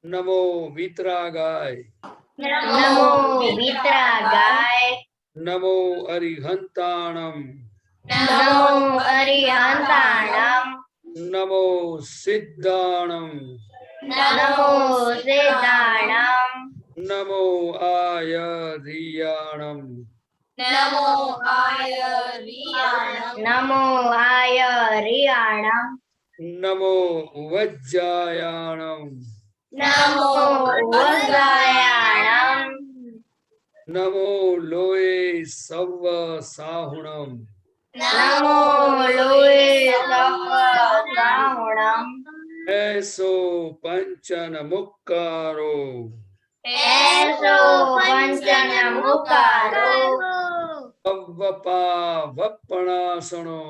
नमो वीतरागाय, नमो वीतरागाय, नमो अरिहंताणम, नमो अरिहंताणम, नमो सिद्धाणम, नमो सिद्धाणम, नमो आयरियाणम, नमो आयरियाणम, नमो आयरियाणम, नमो वज्जायाणम, नमो वज्रायाणम, नमो लोये सव्व साहुणम, नमो लोये सव्व साहुणम, ऐसो पंचन मुक्कारो, ऐसो पंचन मुकारो, अव्वपा वप्पणासनो,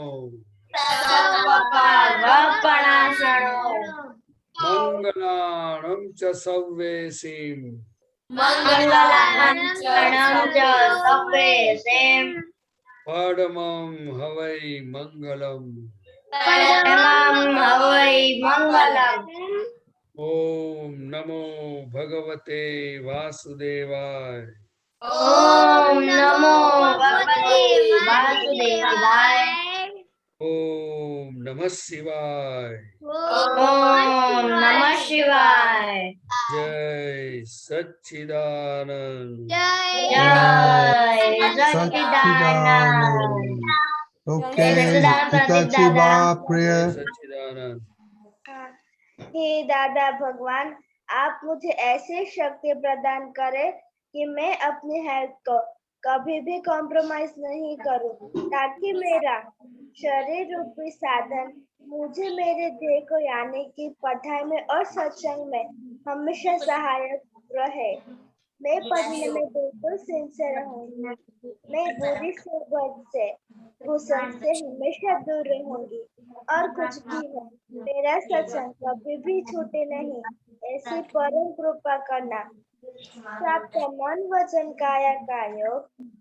सर्वपावपणासनो, मंगलाणं च सव्वेसीं, मंगलम च सर्वेषां, परमं हवै मंगलम्। परमं हवै मंगलम्। ओम नमो भगवते वासुदेवाय। ओम नमो भगवते वासुदेवाय। ओम नमः शिवाय। ओम नमः शिवाय। जय सच्चिदानंद। जय सच्चिदानंद। Okay, जय सच्चिदानंद प्रदीप पिताजी दादा। बाप प्रिय जय सच्चिदानंद। हे दादा भगवान, आप मुझे ऐसी शक्ति प्रदान करें कि मैं अपनी हेल्थ को कभी भी कॉम्प्रोमाइज नहीं करूं, ताकि मेरा शरीर रूपी साधन मुझे मेरे ध्येय को यानी कि पढ़ाई में और सत्संग में हमेशा सहायक रहे। मैं पढ़ने में बिल्कुल सिंसियर रहूंगी। मैं बुरी सोबत से घुसन से हमेशा दूर रहूंगी, और कुछ भी हो मेरा सत्संग कभी भी छूटे नहीं, ऐसी परम कृपा करना। प्राप्त मन वचन काया का योग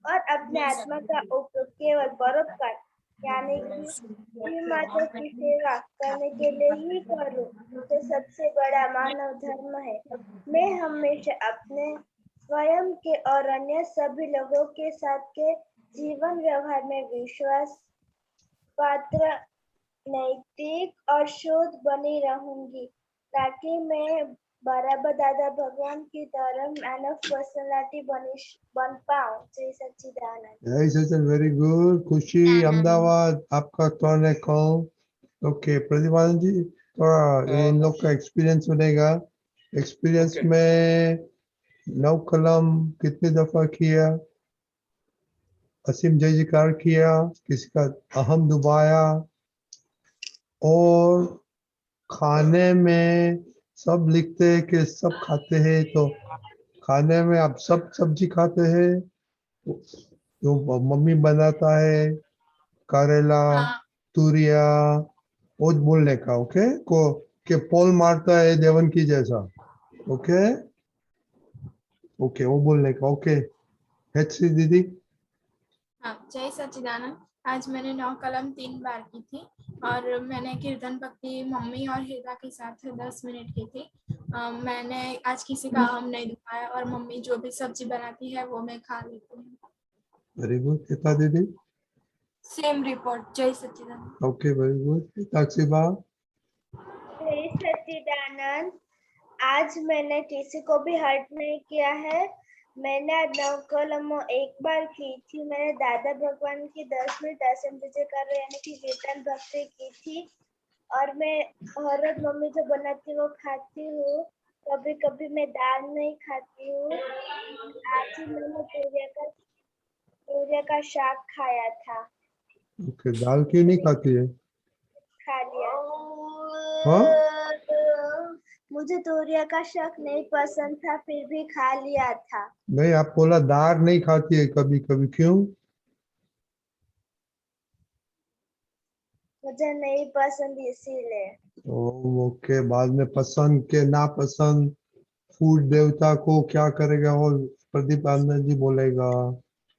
और अपने आत्मा का उपयोग केवल परोपकार यानी कि जीव मात्र की सेवा करने के लिए ही करूं, जो सबसे बड़ा मानव धर्म है। मैं हमेशा अपने स्वयं के और अन्य सभी लोगों के साथ के जीवन व्यवहार में विश्वास पात्र, नैतिक और शुद्ध बनी रहूंगी, ताकि मैं बराबर दादा भगवान की तरह मैन ऑफ पर्सनालिटी बन पाऊं। जय सच्चिदानंद। जय सचिन, वेरी गुड। खुशी अहमदाबाद, आपका टर्न है कॉल। ओके प्रतिभान जी, थोड़ा इन लोग का एक्सपीरियंस सुनेगा। Experience Okay. में नौ कलम कितनी दफा किया, असीम जय जयकार किया, किसी का अहम डुबाया, और खाने में सब लिखते हैं कि सब खाते हैं, तो खाने में आप सब सब्जी खाते हैं जो मम्मी बनाता है, करेला, तुरिया, वो बोलने का। ओके को के पोल मारता है देवन की जैसा। ओके ओके वो बोलने का। ओके हेचसी दीदी। हाँ, जय सच्चिदानंद। आज मैंने 9 कलम 3 बार की थी और मैंने कीर्तन भक्ति मम्मी और हृदा के साथ 10 मिनट की थी। मैंने आज किसी का हम नहीं दुखाया और मम्मी जो भी सब्जी बनाती है वो मैं खा लेती हूँ। Very good. गीता दीदी। Same report. जय Sachchidanand. Okay very good. Takshi बा। जय सच्चिदानंद। आज मैंने किसी को भी हर्ट नहीं किया है। मैंने आज 9 कलम एक बार की थी। मैंने दादा भगवान की 10 मिनट असेंबली कर यानी कि कीर्तन भक्ति की थी, और मैं हर रोज मम्मी जो बनाती वो खाती हूँ। कभी कभी मैं दाल नहीं खाती हूँ। आज ही मैंने तूरिया का शाक खाया था। ओके दाल क्यों नहीं खाती है? खा लिया। हाँ मुझे तूरिया का शाक नहीं पसंद था, फिर भी खा लिया था। नहीं, आप बोला दाल नहीं खाती है कभी कभी, क्यों? मुझे नहीं पसंद इसीलिए। ओके बाद में पसंद के नापसंद फूड देवता को क्या करेगा वो प्रदीप आनंद जी बोलेगा,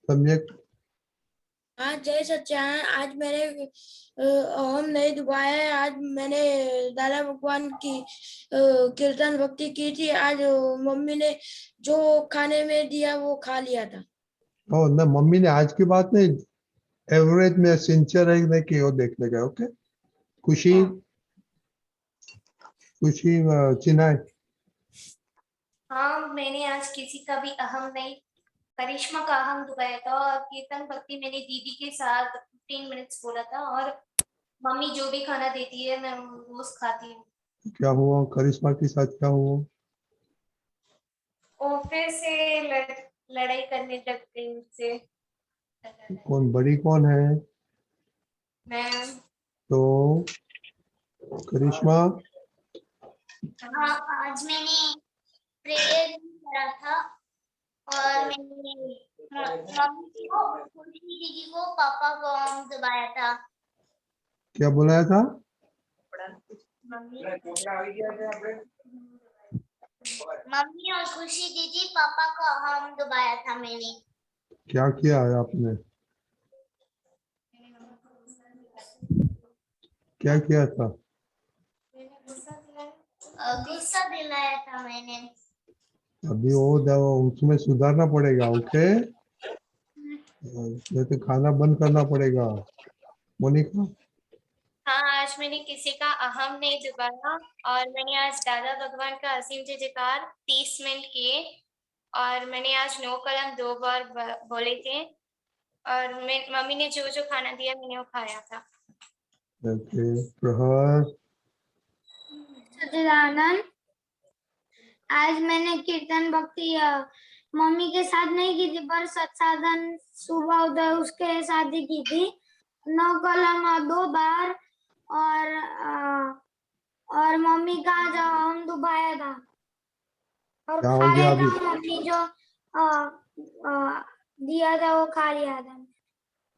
समझे? आज जय सच्चिदानंद। आज मैंने हम नहीं दुबाया है। आज मैंने दादा भगवान की कीर्तन भक्ति की थी। आज मम्मी ने जो खाने में दिया वो खा लिया था। और ना मम्मी ने आज की बात नहीं, एवरेज में सिंसियर है कि नहीं कि वो देखने गए। ओके खुशी, खुशी चिन्हाई। हाँ, मैंने आज किसी का भी अहम नहीं, करिश्मा का अहम दुबाया था और कीर्तन भक्ति मैंने दीदी के साथ 15 मिनट्स बोला था। और मम्मी जो भी खाना देती है मैं रोज खाती हूँ। क्या हुआ करिश्मा के साथ, क्या हुआ? और फिर से लड़ाई करने लग गई मुझसे। कौन बड़ी कौन है? मैं तो करिश्मा, हाँ, आज मैंने प्रेयर करा था और मैंने मम्मी को, खुशी दीदी को, पापा को दबाया था। क्या बुलाया था? मम्मी और खुशी दीदी पापा को हम दबाया था मैंने। क्या किया है आपने? क्या किया था? गुस्सा दिलाया था मैंने। अभी वो उसमें सुधारना पड़ेगा। ओके नहीं तो खाना बंद करना पड़ेगा। मोनिका, हाँ, आज मैंने किसी का अहम नहीं दबाया और मैंने आज दादा भगवान का असीम जय जयकार 30 मिनट किए और मैंने आज 9 कलम 2 बार बोले थे और मम्मी ने जो जो खाना दिया मैंने वो खाया था। ओके प्रहर, सच्चिदानंद, आज मैंने कीर्तन भक्ति मम्मी के साथ नहीं की थी पर सत्साधन सुबह उदय उसके साथ ही की थी। 9 कलम 2 बार और मम्मी का जो हम दुबाया था और क्या हो खा गया लिया अभी? था। मम्मी जो दिया था वो खा लिया था।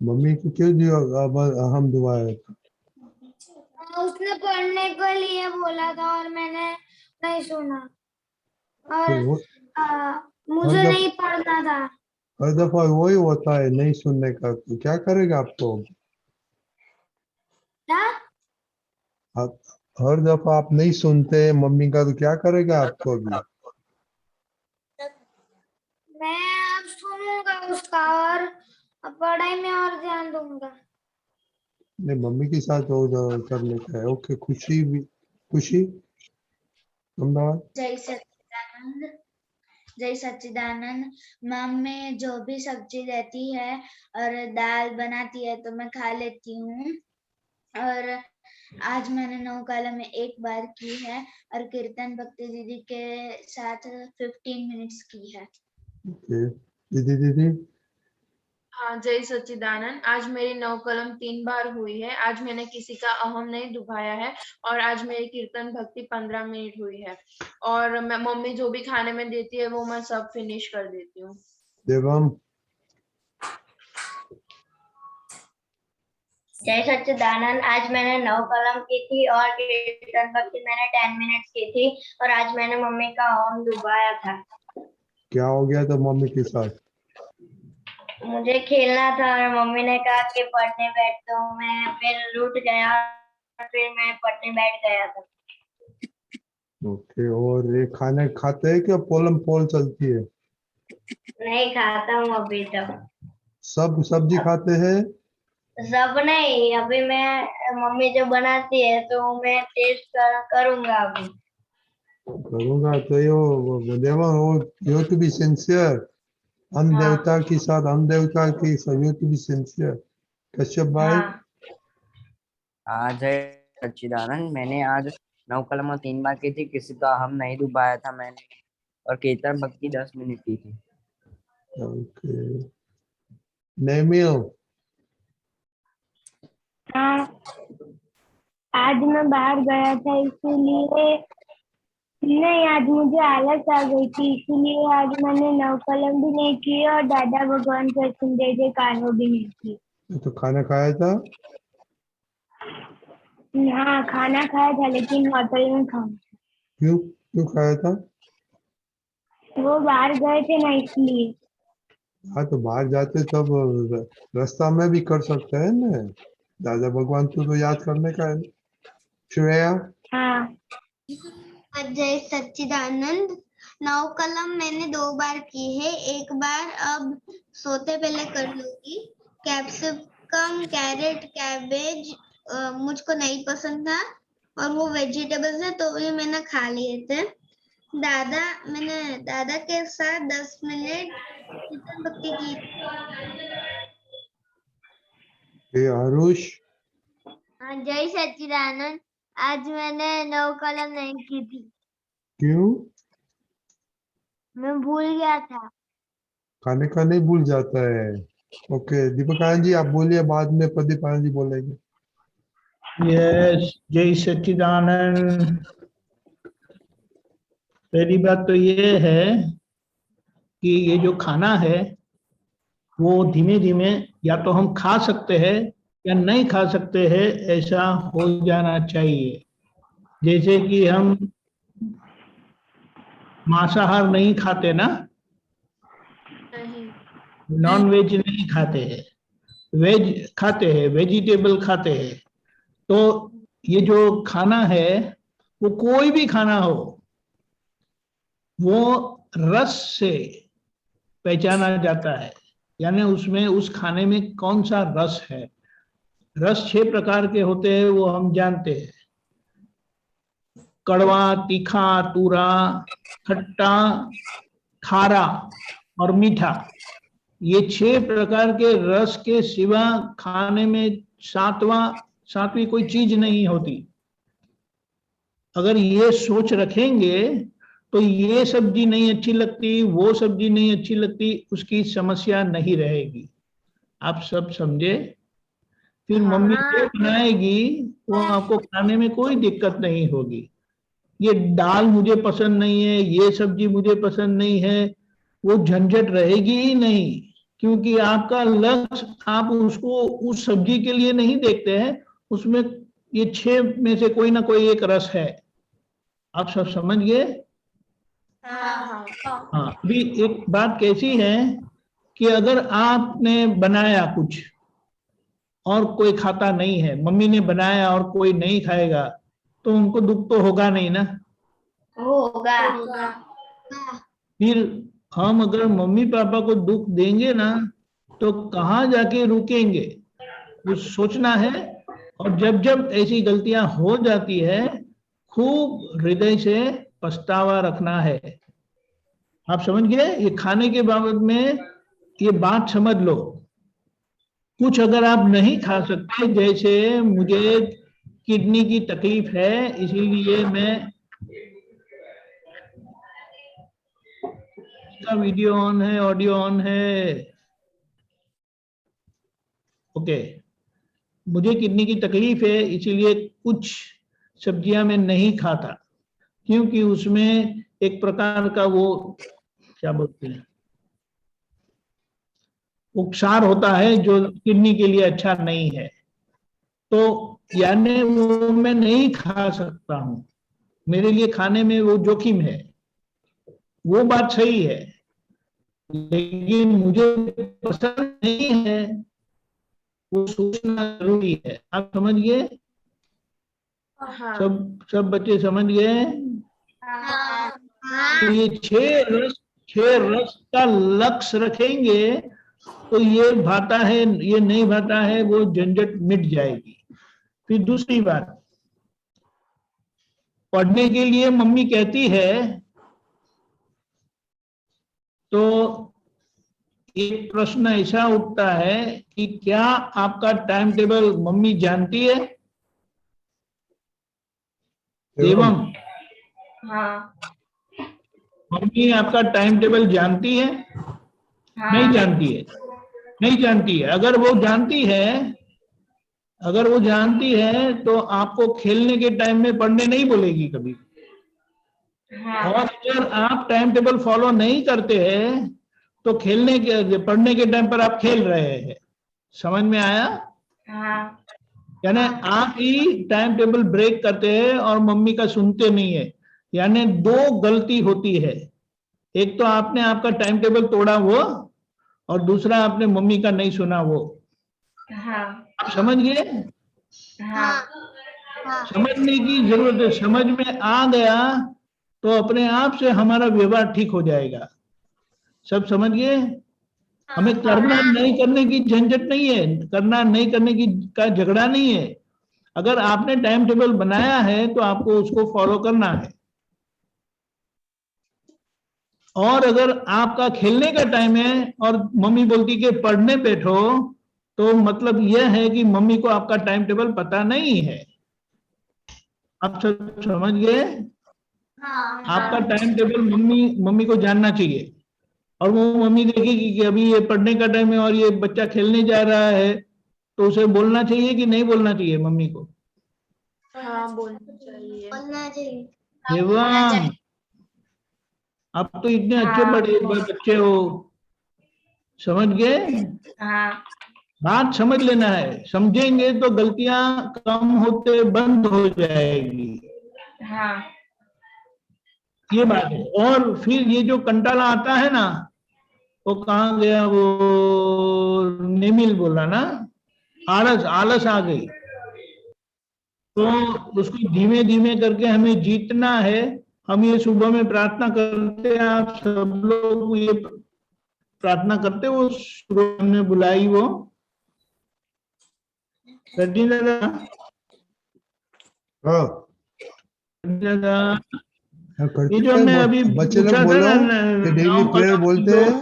मम्मी को क्यों दिया? अब हम दुआए था। उसने पढ़ने के लिए बोला था और मैंने नहीं सुना और तो वो मुझे हर नहीं पढ़ना था। हर दफा वही होता है नहीं सुनने का, तो क्या करेगा आपको? क्या? आप हर दफा आप नहीं सुनते मम्मी का, तो क्या करेगा आपको अभी? मैं अब सुनूंगा उसका और पढ़ाई में और ध्यान दूंगा। नहीं मम्मी के साथ वो जो करने का है। ओके खुशी भी, खुशी अहमदाबाद। जय सच्चिदानंद। जय सच्चिदानंद। मम्मी जो भी सब्जी देती है और दाल बनाती है तो मैं खा लेती हूँ। और आज मैंने 9 कलम में 1 बार की है और कीर्तन भक्ति दीदी के साथ 15 मिनट्स की है। ओके दीदी, दीदी हाँ, जय सच्चिदानंद। आज मेरी 9 कलम 3 बार हुई है। आज मैंने किसी का अहम नहीं दुभाया है और आज मेरी कीर्तन भक्ति 15 मिनट हुई है और मैं मम्मी जो भी खाने में देती है वो मैं सब फिनिश कर देती हूँ। देवम, जय सच्चिदानंद। आज मैंने 9 कलम की थी और कीर्तन भक्ति मैंने 10 मिनट्स की थी और आज मैंने मम्मी का होम डुबाया था। क्या हो गया था मम्मी के साथ? मुझे खेलना था और मम्मी ने कहा कि पढ़ने बैठ, तो मैं फिर रूठ गया और फिर मैं पढ़ने बैठ गया था। ओके और ये खाने खाते हैं क्या पोलम पोल चलती है? नहीं खाता हूँ अभी तो। सब सब्जी खाते हैं? सब नहीं, अभी मैं मम्मी जो बनाती है तो मैं टेस्ट करूंगा अभी। करूंगा तो ये देवा वो यू टू बी सिंसियर। हम हाँ। देवता के साथ, हम देवता के साथ you to be sincere. Kashyap भाई, हाँ। आज है सच्चिदानंद। मैंने आज 9 कलम 3 बार की थी, किसी का हम नहीं डुबाया था मैंने, और कीर्तन भक्ति 10 मिनट की थी। ओके नेमियो, हाँ, आज मैं बाहर गया था इसीलिए नहीं, आज मुझे आलस आ गई थी इसीलिए आज मैंने 9 कलम भी नहीं की और दादा भगवान के असीम जय जयकार भी नहीं की। तो खाना खाया था? हाँ, खाना खाया था लेकिन होटल में खाऊं। क्यों क्यों खाया था? वो बाहर गए थे ना इसलिए। हाँ तो बाहर जाते तब रास्ता में भी कर सकते हैं ना। दादा भगवान तो याद करने का है। श्रेया। हाँ। जय सच्चिदानंद। 9 कलम मैंने 2 बार की है, एक बार अब सोते पहले कर लूंगी। कैप्सिकम, कैरेट, कैबेज मुझको नहीं पसंद था और वो वेजिटेबल्स है तो भी मैंने खा लिए थे। मैंने दादा के साथ 10 मिनट कीर्तन भक्ति की। आरुष। जय सच्चिदानंद। आज मैंने 9 कलम नहीं की थी, क्यों? मैं भूल गया था। खाने का नहीं भूल जाता है। ओके दीपक आनंद जी आप बोलिए, बाद में प्रदीप आनंद जी बोलेंगे। यस, जय सच्चिदानंद। पहली बात तो ये है कि ये जो खाना है वो धीमे धीमे या तो हम खा सकते हैं या नहीं खा सकते हैं, ऐसा हो जाना चाहिए। जैसे कि हम मांसाहार नहीं खाते ना, नॉन वेज नहीं खाते हैं, वेज खाते हैं, वेजिटेबल खाते हैं। तो ये जो खाना है वो कोई भी खाना हो, वो रस से पहचाना जाता है, यानी उसमें उस खाने में कौन सा रस है। रस 6 प्रकार के होते हैं, वो हम जानते हैं। कड़वा, तीखा, तूरा, खट्टा, खारा और मीठा। ये 6 प्रकार के रस के सिवा खाने में सातवीं कोई चीज नहीं होती। अगर ये सोच रखेंगे तो ये सब्जी नहीं अच्छी लगती, वो सब्जी नहीं अच्छी लगती, उसकी समस्या नहीं रहेगी। आप सब समझे? फिर मम्मी जो बनाएगी वो आपको खाने में कोई दिक्कत नहीं होगी। ये दाल मुझे पसंद नहीं है, ये सब्जी मुझे पसंद नहीं है, वो झंझट रहेगी ही नहीं, क्योंकि आपका लक्ष्य आप उसको उस सब्जी के लिए नहीं देखते हैं, उसमें ये 6 में से कोई ना कोई एक रस है। आप सब समझ गए? हाँ। अभी एक बात कैसी है कि अगर आपने बनाया कुछ और कोई खाता नहीं है, मम्मी ने बनाया और कोई नहीं खाएगा, तो उनको दुख तो होगा नहीं ना? होगा। फिर हम अगर मम्मी पापा को दुख देंगे ना तो कहाँ जाके रुकेंगे, कुछ सोचना है। और जब जब ऐसी गलतियां हो जाती है, खूब हृदय से पछतावा रखना है। आप समझ गए? ये खाने के बाबत में ये बात समझ लो। कुछ अगर आप नहीं खा सकते, जैसे मुझे किडनी की तकलीफ है इसीलिए मैं, इसका वीडियो ऑन है, ऑडियो ऑन है, ओके। मुझे किडनी की तकलीफ है इसीलिए कुछ सब्जियां मैं नहीं खाता, क्योंकि उसमें एक प्रकार का वो क्या बोलते हैं, उपचार होता है जो किडनी के लिए अच्छा नहीं है। तो यानी वो मैं नहीं खा सकता हूं, मेरे लिए खाने में वो जोखिम है, वो बात सही है, लेकिन मुझे पसंद नहीं है, वो सोचना जरूरी है। आप समझ गए? सब बच्चे समझ गए? तो ये 6 रस का लक्ष्य रखेंगे तो ये भाता है, ये नहीं भाता है, वो झंझट मिट जाएगी। फिर दूसरी बात, पढ़ने के लिए मम्मी कहती है तो एक प्रश्न ऐसा उठता है कि क्या आपका टाइम टेबल मम्मी जानती है? एवं मम्मी आपका टाइम टेबल जानती है? नहीं जानती है, नहीं जानती है। अगर वो जानती है तो आपको खेलने के टाइम में पढ़ने नहीं बोलेगी कभी। और अगर आप टाइम टेबल फॉलो नहीं करते हैं तो पढ़ने के टाइम पर आप खेल रहे हैं। समझ में आया? यानी आप ही टाइम टेबल ब्रेक करते हैं और मम्मी का सुनते नहीं है। यानी 2 गलती होती है, एक तो आपने आपका टाइम टेबल तोड़ा वो, और दूसरा आपने मम्मी का नहीं सुना वो। हाँ आप समझ गए? हाँ समझने की जरूरत है, समझ में आ गया तो अपने आप से हमारा व्यवहार ठीक हो जाएगा। सब समझ गए? हमें करना नहीं करने की झंझट नहीं है, करना नहीं करने की का झगड़ा नहीं है। अगर आपने टाइम टेबल बनाया है तो आपको उसको फॉलो करना है। और अगर आपका खेलने का टाइम है और मम्मी बोलती कि पढ़ने बैठो, तो मतलब यह है कि मम्मी को आपका टाइम टेबल पता नहीं है। आप सब समझ गए? आपका टाइम टेबल मम्मी को जानना चाहिए। और वो मम्मी देखेगी कि अभी ये पढ़ने का टाइम है और ये बच्चा खेलने जा रहा है, तो उसे बोलना चाहिए कि नहीं बोलना चाहिए मम्मी को? हाँ बोलना चाहिए। बोलना चाहिए। एवं आप तो इतने अच्छे बड़े बच्चे हो, समझ गए? हाँ बात समझ लेना है, समझेंगे तो गलतियां कम होते बंद हो जाएगी। हाँ ये बात है। और फिर ये जो कंटाला आता है ना, वो कहाँ गया, वो नेमिल बोला ना, आलस, आलस आ गई। तो उसको धीमे धीमे करके हमें जीतना है। हम ये सुबह में प्रार्थना करते हैं, आप सब लोग ये प्रार्थना करते, वो शुरू हमने बुलाई वो रजनी दादा, हाँ दादा, ये करते जो हमने हैं। अभी बच्चे लोग पूछा था बोलो ना, कि डेली प्रेयर बोलते हैं।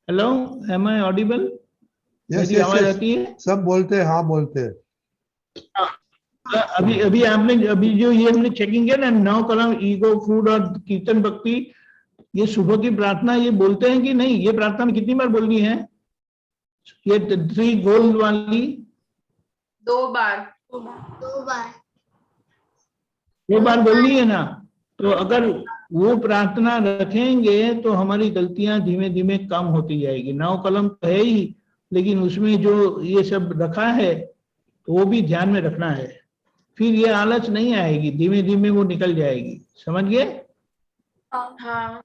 Hello, am I audible? Yes मेरी यस आवाज यस, आती है? सब बोलते हैं, हाँ बोलते हैं। अभी अभी आपने अभी जो ये हमने चेकिंग किया ना, 9 कलम ईगो, फूड और कीर्तन भक्ति, ये सुबह की प्रार्थना ये बोलते हैं कि नहीं? ये प्रार्थना में कितनी बार बोलनी है? ये 3 गोल वाली 2 बार। 2 बार। 2 बार बोलनी है ना? तो अगर वो प्रार्थना रखेंगे तो हमारी गलतियां धीमे धीमे कम होती जाएगी। 9 कलम तो है ही, लेकिन उसमें जो ये सब रखा है तो वो भी ध्यान में रखना है। फिर ये आलस नहीं आएगी, धीमे धीमे वो निकल जाएगी। समझ गए? हाँ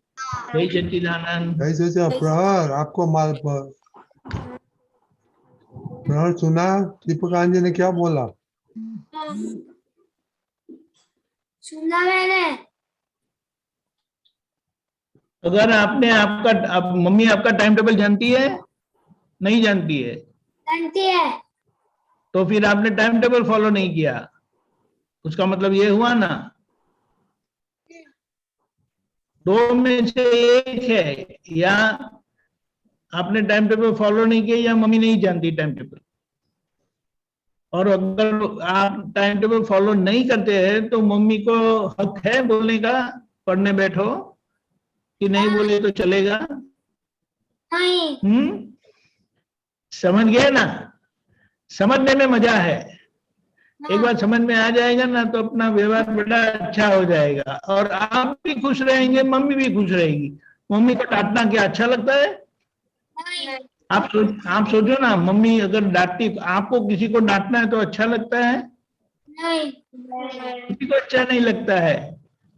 जय सच्चिदानंद। ऐसे से प्रहर आपको प्रहर सुना दीपकांत जी ने क्या बोला? सुना मैंने। अगर आपने आपका मम्मी आपका टाइम टेबल जानती है? नहीं जानती है? जानती है। तो फिर आपने टाइम टेबल फॉलो नहीं किया, उसका मतलब ये हुआ ना, 2 में से एक है, या आपने टाइम टेबल फॉलो नहीं किया या मम्मी नहीं जानती टाइम टेबल। और अगर आप टाइम टेबल फॉलो नहीं करते हैं तो मम्मी को हक है बोलने का, पढ़ने बैठो, कि नहीं बोले तो चलेगा? नहीं। समझ गए ना? समझने में मजा है। एक बार समझ में आ जाएगा ना तो अपना व्यवहार बड़ा अच्छा हो जाएगा, और आप भी खुश रहेंगे, मम्मी भी खुश रहेगी। मम्मी को डांटना क्या अच्छा लगता है? नहीं। आप सोचो ना, मम्मी अगर डांटती, आपको किसी को डांटना है तो अच्छा लगता है? नहीं। किसी को अच्छा नहीं लगता है,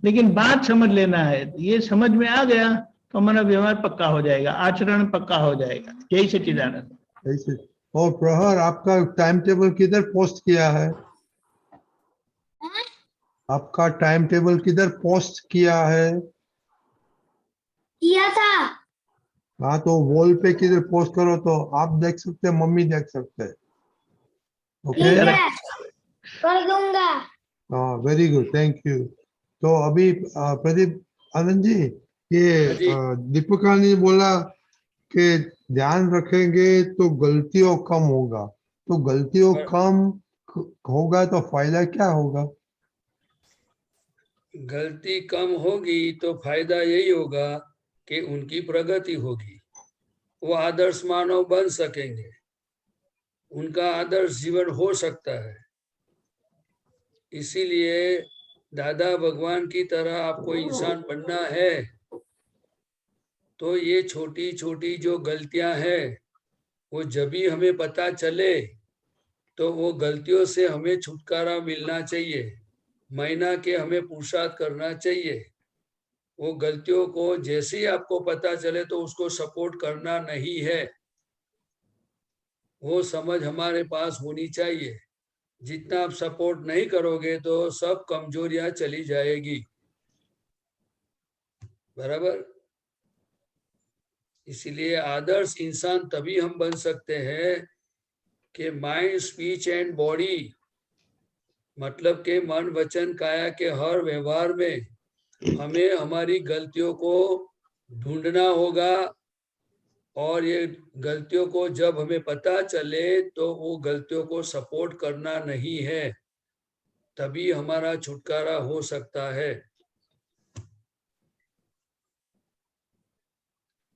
लेकिन बात समझ लेना है। ये समझ में आ गया तो हमारा व्यवहार पक्का हो जाएगा, आचरण पक्का हो जाएगा। जय सच्चिदानंद। ऐसे। और प्रहर आपका टाइम टेबल किधर पोस्ट किया है? आपका टाइम टेबल किधर पोस्ट किया है? किया था। हाँ, तो वॉल पे किधर पोस्ट करो तो आप देख सकते हैं, मम्मी देख सकते हैं। ओके, ठीक है, कर दूंगा। हाँ, वेरी गुड, थैंक यू। तो अभी प्रदीप आनंद जी, ये जी। दीपिका ने बोला कि ध्यान रखेंगे तो गलतियों कम होगा, तो गलतियों कम होगा तो फायदा क्या होगा? गलती कम होगी तो फायदा यही होगा कि उनकी प्रगति होगी, वो आदर्श मानव बन सकेंगे, उनका आदर्श जीवन हो सकता है। इसीलिए दादा भगवान की तरह आपको इंसान बनना है, तो ये छोटी छोटी जो गलतियां हैं वो जब भी हमें पता चले तो वो गलतियों से हमें छुटकारा मिलना चाहिए, महीना के हमें पुरुषार्थ करना चाहिए। वो गलतियों को जैसे ही आपको पता चले तो उसको सपोर्ट करना नहीं है, वो समझ हमारे पास होनी चाहिए। जितना आप सपोर्ट नहीं करोगे तो सब कमजोरियां चली जाएगी, बराबर। इसीलिए आदर्श इंसान तभी हम बन सकते हैं कि माइंड, स्पीच एंड बॉडी, मतलब के मन, वचन, काया के हर व्यवहार में हमें हमारी गलतियों को ढूंढना होगा, और ये गलतियों को जब हमें पता चले तो वो गलतियों को सपोर्ट करना नहीं है, तभी हमारा छुटकारा हो सकता है।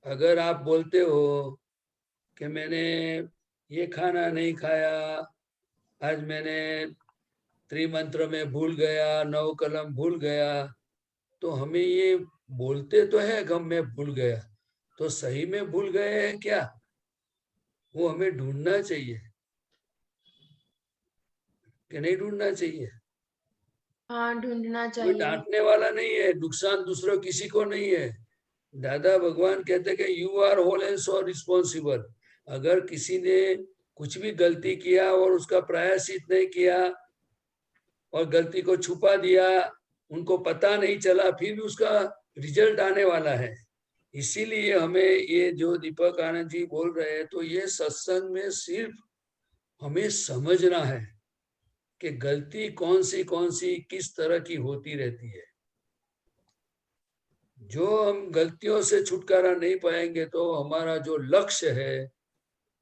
अगर आप बोलते हो कि मैंने ये खाना नहीं खाया, आज मैंने त्रिमंत्र में भूल गया, 9 कलम भूल गया, तो हमें ये बोलते तो है कि मैं भूल गया, तो सही में भूल गए हैं क्या? वो हमें ढूंढना चाहिए कि नहीं ढूंढना चाहिए? हाँ, ढूंढना कोई चाहिए। डांटने वाला नहीं है, नुकसान दूसरों किसी को नहीं है। दादा भगवान कहते हैं कि you are whole and so responsible. अगर किसी ने कुछ भी गलती किया और उसका प्रायश्चित नहीं किया और गलती को छुपा दिया, उनको पता नहीं चला, फिर भी उसका रिजल्ट आने वाला है। इसीलिए हमें ये जो दीपक आनंद जी बोल रहे हैं, तो ये सत्संग में सिर्फ हमें समझना है कि गलती कौन सी किस तरह की होती रहती है। जो हम गलतियों से छुटकारा नहीं पाएंगे तो हमारा जो लक्ष्य है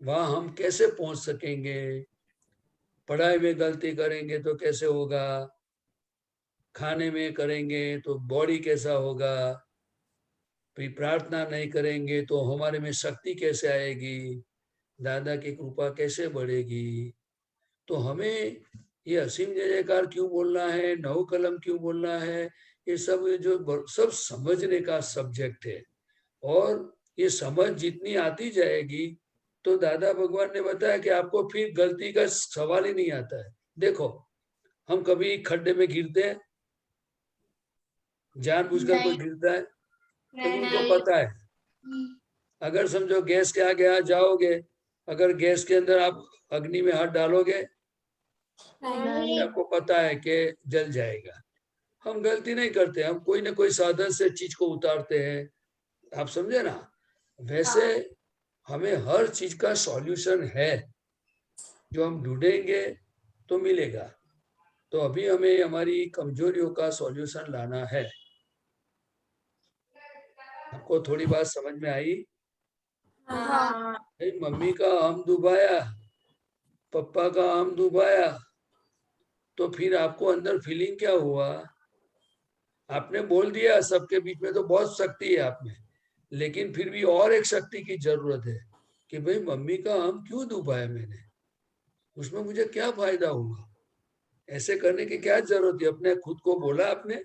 वहां हम कैसे पहुंच सकेंगे? पढ़ाई में गलती करेंगे तो कैसे होगा, खाने में करेंगे तो बॉडी कैसा होगा, फिर प्रार्थना नहीं करेंगे तो हमारे में शक्ति कैसे आएगी, दादा की कृपा कैसे बढ़ेगी। तो हमें ये असीम जय जयकार क्यों बोलना है, 9 कलम क्यों बोलना है, ये सब जो सब समझने का सब्जेक्ट है। और ये समझ जितनी आती जाएगी तो दादा भगवान ने बताया कि आपको फिर गलती का सवाल ही नहीं आता है। देखो, हम कभी खड्डे में गिरते हैं, जानबूझकर कोई गिरता है तो उनको पता है। अगर समझो गैस के आगे आ जाओगे, अगर गैस के अंदर आप अग्नि में हाथ डालोगे, आपको पता है कि जल जाएगा। हम गलती नहीं करते, हम कोई ना कोई साधन से चीज को उतारते हैं, आप समझे ना। वैसे हमें हर चीज का सॉल्यूशन है, जो हम ढूंढेंगे तो मिलेगा। तो अभी हमें हमारी कमजोरियों का सॉल्यूशन लाना है। आपको थोड़ी बात समझ में आई? हाँ। मम्मी का हम डुबाया, पप्पा का हम डुबाया, तो फिर आपको अंदर फीलिंग क्या हुआ? आपने बोल दिया सबके बीच में तो बहुत शक्ति है आप में, लेकिन फिर भी और एक शक्ति की जरूरत है कि भाई मम्मी का हम क्यों डुबाया मैंने, उसमें मुझे क्या फायदा हुआ, ऐसे करने की क्या जरूरत है? अपने खुद को बोला, आपने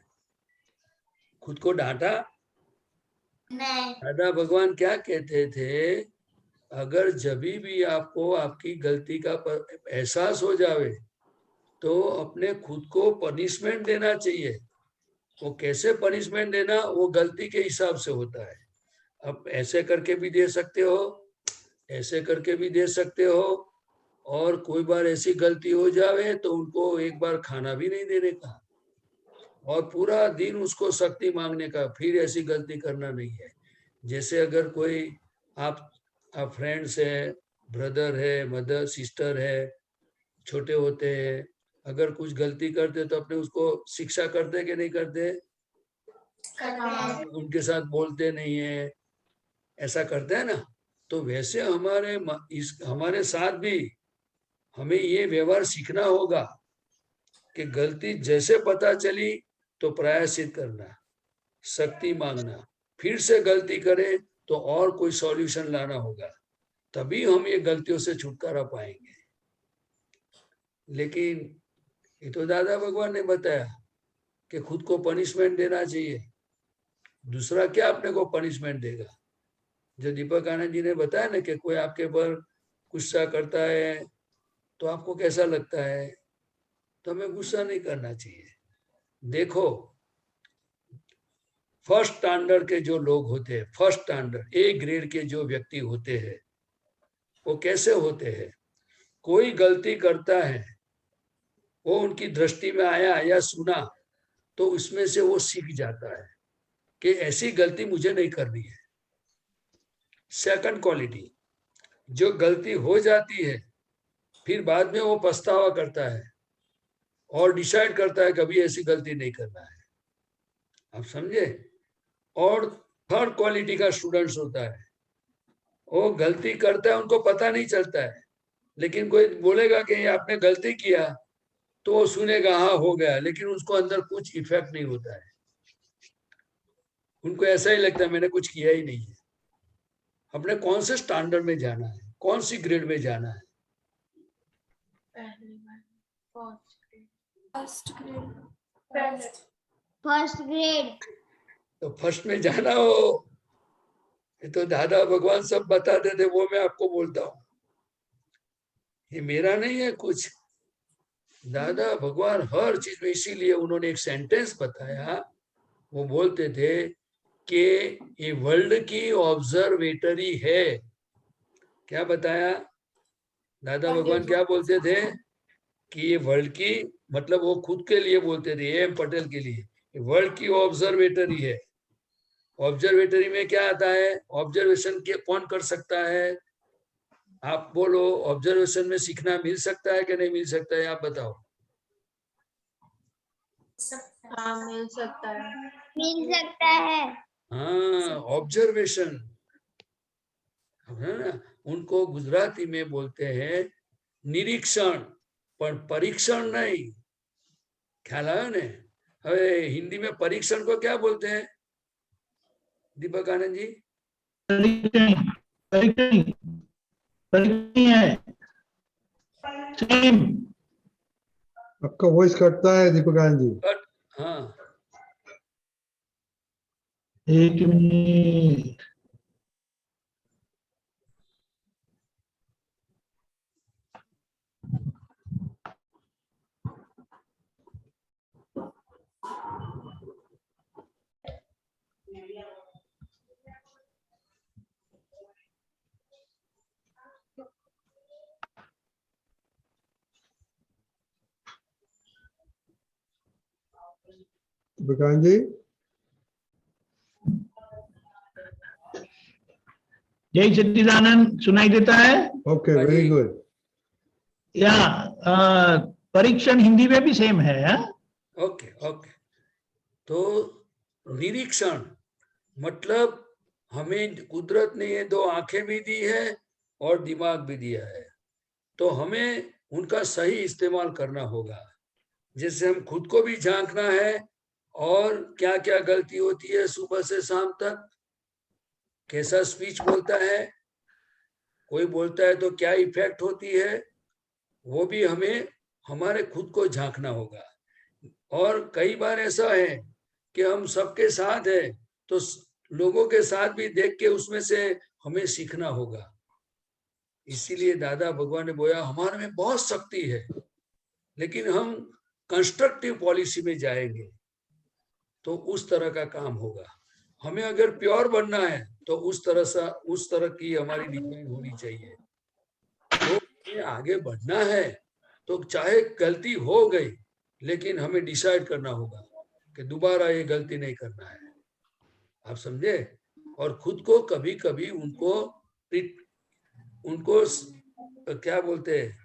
खुद को डांटा नहीं। दादा भगवान क्या कहते थे? अगर जभी भी आपको आपकी गलती का एहसास हो जावे तो अपने खुद को पनिशमेंट देना चाहिए। वो कैसे पनिशमेंट देना, वो गलती के हिसाब से होता है। अब ऐसे करके भी दे सकते हो, ऐसे करके भी दे सकते हो, और कोई बार ऐसी गलती हो जावे तो उनको एक बार खाना भी नहीं देने का और पूरा दिन उसको शक्ति मांगने का, फिर ऐसी गलती करना नहीं है। जैसे अगर कोई आप फ्रेंड्स है, ब्रदर है, मदर सिस्टर है, छोटे होते हैं, अगर कुछ गलती करते तो अपने उसको शिक्षा करते कि नहीं करते? उनके साथ बोलते नहीं है, ऐसा करते हैं ना। तो वैसे हमारे साथ भी हमें ये व्यवहार सीखना होगा कि गलती जैसे पता चली तो प्रायश्चित करना, शक्ति मांगना, फिर से गलती करे तो और कोई सॉल्यूशन लाना होगा, तभी हम ये गलतियों से छुटकारा पाएंगे। लेकिन ये तो दादा भगवान ने बताया कि खुद को पनिशमेंट देना चाहिए, दूसरा क्या अपने को पनिशमेंट देगा? जो दीपक आनंद जी ने बताया ना कि कोई आपके पर गुस्सा करता है तो आपको कैसा लगता है? तो हमें गुस्सा नहीं करना चाहिए। देखो, फर्स्ट स्टैंडर्ड के जो लोग होते हैं, फर्स्ट स्टैंडर्ड ए ग्रेड के जो व्यक्ति होते हैं, वो कैसे होते हैं? कोई गलती करता है, वो उनकी दृष्टि में आया या सुना, तो उसमें से वो सीख जाता है कि ऐसी गलती मुझे नहीं करनी है। सेकंड क्वालिटी, जो गलती हो जाती है फिर बाद में वो पछतावा करता है और डिसाइड करता है कभी ऐसी गलती नहीं करना है। आप समझे? और थर्ड क्वालिटी का स्टूडेंट्स होता है, वो गलती करता है, उनको पता नहीं चलता है, लेकिन कोई बोलेगा कि आपने गलती किया तो वो सुनेगा हाँ हो गया, लेकिन उसको अंदर कुछ इफेक्ट नहीं होता है। उनको ऐसा ही लगता है मैंने कुछ किया ही नहीं है। अपने कौन से स्टैंडर्ड में जाना है, कौन सी ग्रेड में जाना है? First grade. तो फर्स्ट में जाना हो, ये तो दादा भगवान सब बताते थे, वो मैं आपको बोलता हूँ, ये मेरा नहीं है कुछ। दादा भगवान हर चीज में, इसीलिए उन्होंने एक सेंटेंस बताया, वो बोलते थे कि ये वर्ल्ड की ऑब्जर्वेटरी है। क्या बताया दादा भगवान? क्या बोलते थे कि ये वर्ल्ड की, मतलब वो खुद के लिए बोलते थे, एम पटेल के लिए, वर्ल्ड की ऑब्जर्वेटरी है। ऑब्जर्वेटरी में क्या आता है? ऑब्जर्वेशन के कौन कर सकता है? आप बोलो, ऑब्जर्वेशन में सीखना मिल सकता है कि नहीं मिल सकता है? आप बताओ। हाँ, मिल सकता है। मिल सकता है। हाँ, ऑब्जर्वेशन है ना, उनको गुजराती में बोलते हैं निरीक्षण, पर परीक्षण नहीं। ख्याल आया ने? હવે हिंदी में परीक्षण को क्या बोलते हैं दीपक आनंद जी? परीक्षण है सेम। आपका वॉइस कटता है दीपक आनंद जी। हाँ, एक मिनट। दीपक आनंद जी, जय सच्चिदानंद, सुनाई देता है? ओके, हाँ वेरी जी। गुड। या परीक्षण हिंदी में भी सेम है। Okay okay. तो निरीक्षण मतलब हमें कुदरत ने ये दो आंखें भी दी है और दिमाग भी दिया है, तो हमें उनका सही इस्तेमाल करना होगा। जैसे हम खुद को भी झांकना है, और क्या क्या गलती होती है सुबह से शाम तक, कैसा स्पीच बोलता है, कोई बोलता है तो क्या इफेक्ट होती है, वो भी हमें हमारे खुद को झांकना होगा। और कई बार ऐसा है कि हम सबके साथ है, तो लोगों के साथ भी देख के उसमें से हमें सीखना होगा। इसीलिए दादा भगवान ने बोला हमारे में बहुत शक्ति है, लेकिन हम कंस्ट्रक्टिव पॉलिसी में जाएंगे तो उस तरह का काम होगा। हमें अगर प्योर बनना है तो उस तरह की हमारी डिजाइन होनी चाहिए। तो आगे बढ़ना है तो चाहे गलती हो गई, लेकिन हमें डिसाइड करना होगा कि दोबारा ये गलती नहीं करना है। आप समझे? और खुद को कभी कभी उनको क्या बोलते हैं,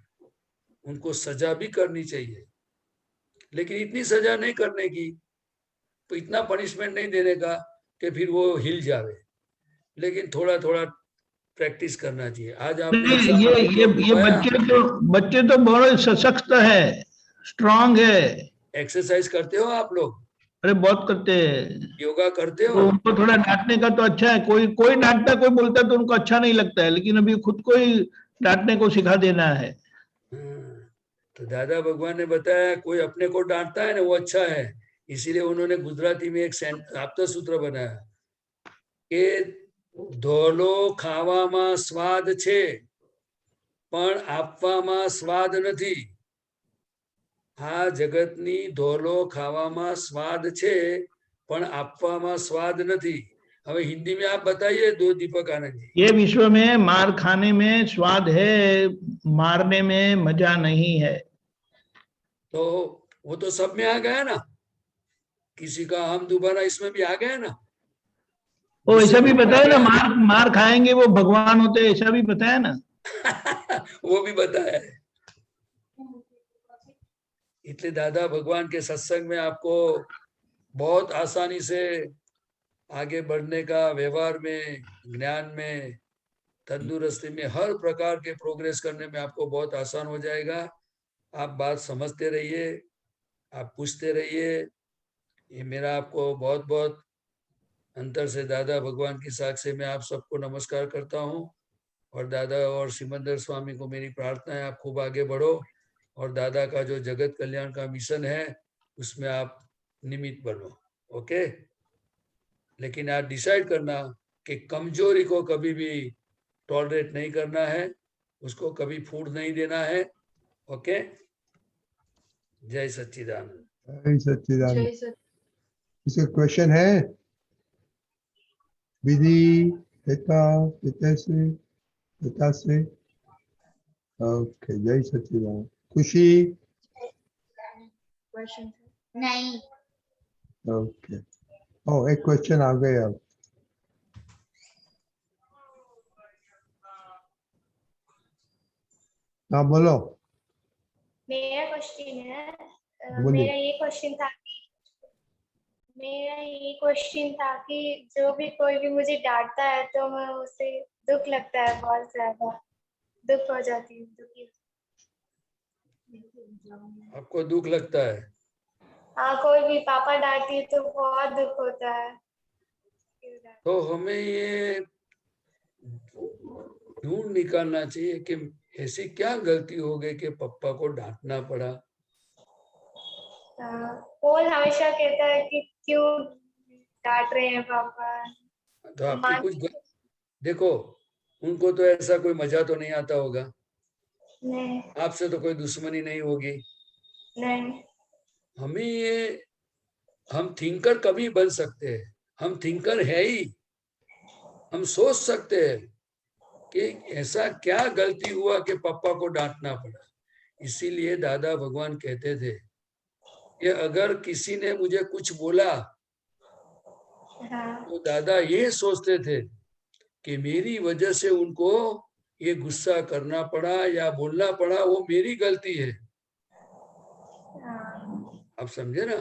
उनको सजा भी करनी चाहिए, लेकिन इतनी सजा नहीं करने की, तो इतना पनिशमेंट नहीं देने का कि फिर वो हिल जावे, लेकिन थोड़ा थोड़ा प्रैक्टिस करना चाहिए। आज आपने ये बच्चे तो बहुत सशक्त है, स्ट्रांग है। एक्सरसाइज करते हो आप लोग? अरे बहुत करते हैं। योगा करते हो? तो उनको थोड़ा डांटने का तो अच्छा है, कोई डांटता कोई बोलता तो उनको अच्छा नहीं लगता है, लेकिन अभी खुद को ही डांटने को सिखा देना है। तो दादा भगवान ने बताया कोई अपने को डांटता है ना वो अच्छा है, इसीलिए उन्होंने गुजराती में एक आपता सूत्र बनाया कि ધોલો ખાવામાં સ્વાદ છે પણ આપવામાં સ્વાદ નથી। આ જગતની ધોલો ખાવામાં સ્વાદ છે પણ આપવામાં સ્વાદ નથી. હવે હિન્દી में आप बताइए दो दीपक आनंद जी. ये विश्व में मार खाने में स्वाद है, मारने में मजा नहीं है। तो वो तो सब में आ गया ना, किसी का हम दोबारा इसमें भी आ गया ना. वो ऐसा भी गुस्से में बताया ना, आ मार खाएंगे वो भगवान होते, ऐसा भी बताया ना। गया. वो भी बताया है. इसलिए दादा भगवान के सत्संग में आपको बहुत आसानी से आगे बढ़ने का, व्यवहार में, ज्ञान में, तंदुरुस्ती में, हर प्रकार के प्रोग्रेस करने में आपको बहुत आसान हो जाएगा. आप बात समझते रहिए, आप पूछते रहिए. ये मेरा आपको बहुत बहुत अंतर से दादा भगवान की साक्षी में आप सबको नमस्कार करता हूँ. और दादा और सिमंदर स्वामी को मेरी प्रार्थना है आप खूब आगे बढ़ो और दादा का जो जगत कल्याण का मिशन है उसमें आप निमित्त बनो. ओके. लेकिन आप डिसाइड करना कि कमजोरी को कभी भी टॉलरेट नहीं करना है, उसको कभी फूड नहीं देना है. ओके. जय सच्चिदानंद. जय सच्चिदानंद. जय सच्चिदानंद। इसका क्वेश्चन है विधि पिता से. ओके. जय सच्चिदानंद. खुशी. क्वेश्चन नहीं। ओके. ओ एक क्वेश्चन आ गया. अब हाँ बोलो. मेरा क्वेश्चन है बोलिए. मेरा ये क्वेश्चन था कि जो भी कोई भी मुझे डांटता है तो मैं उसे दुख लगता है, बहुत ज्यादा दुख हो जाती हूँ, दुखी. आपको दुख लगता है? हाँ, कोई भी पापा डांटती है तो बहुत दुख होता है. तो हमें ये ढूंढ निकालना चाहिए कि ऐसी क्या गलती हो गई कि पापा को डांटना पड़ा. पोल हमेशा कहता है कि क्यों डांट रहे हैं पापा. तो आपकी कुछ देखो, उनको तो ऐसा कोई मजा तो नहीं आता होगा. नहीं. आपसे तो कोई दुश्मनी नहीं होगी. नहीं. हमें ये, हम थिंकर कभी बन सकते हैं, हम थिंकर है ही. हम सोच सकते हैं कि ऐसा क्या गलती हुआ कि पापा को डांटना पड़ा. इसीलिए दादा भगवान कहते थे कि अगर किसी ने मुझे कुछ बोला तो दादा ये सोचते थे कि मेरी वजह से उनको ये गुस्सा करना पड़ा या बोलना पड़ा, वो मेरी गलती है. आप समझे ना.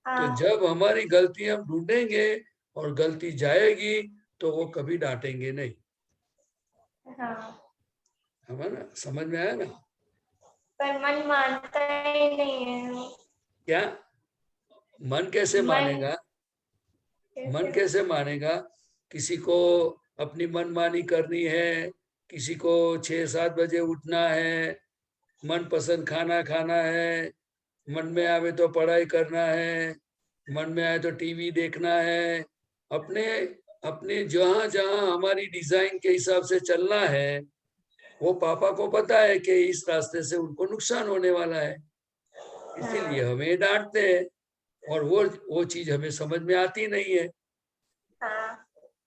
तो जब हमारी गलती हम ढूंढेंगे और गलती जाएगी तो वो कभी डांटेंगे नहीं. हमारा समझ में आया ना. पर मन मानता ही नहीं है. क्या मन कैसे मानेगा? मन कैसे मानेगा? किसी को अपनी मनमानी करनी है, किसी को 6-7 बजे उठना है, मनपसंद खाना खाना है, मन में आवे तो पढ़ाई करना है, मन में आए तो टीवी देखना है. अपने अपने जहां जहां हमारी डिजाइन के हिसाब से चलना है, वो पापा को पता है कि इस रास्ते से उनको नुकसान होने वाला है. इसीलिए हमें डांटते हैं और वो चीज हमें समझ में आती नहीं है.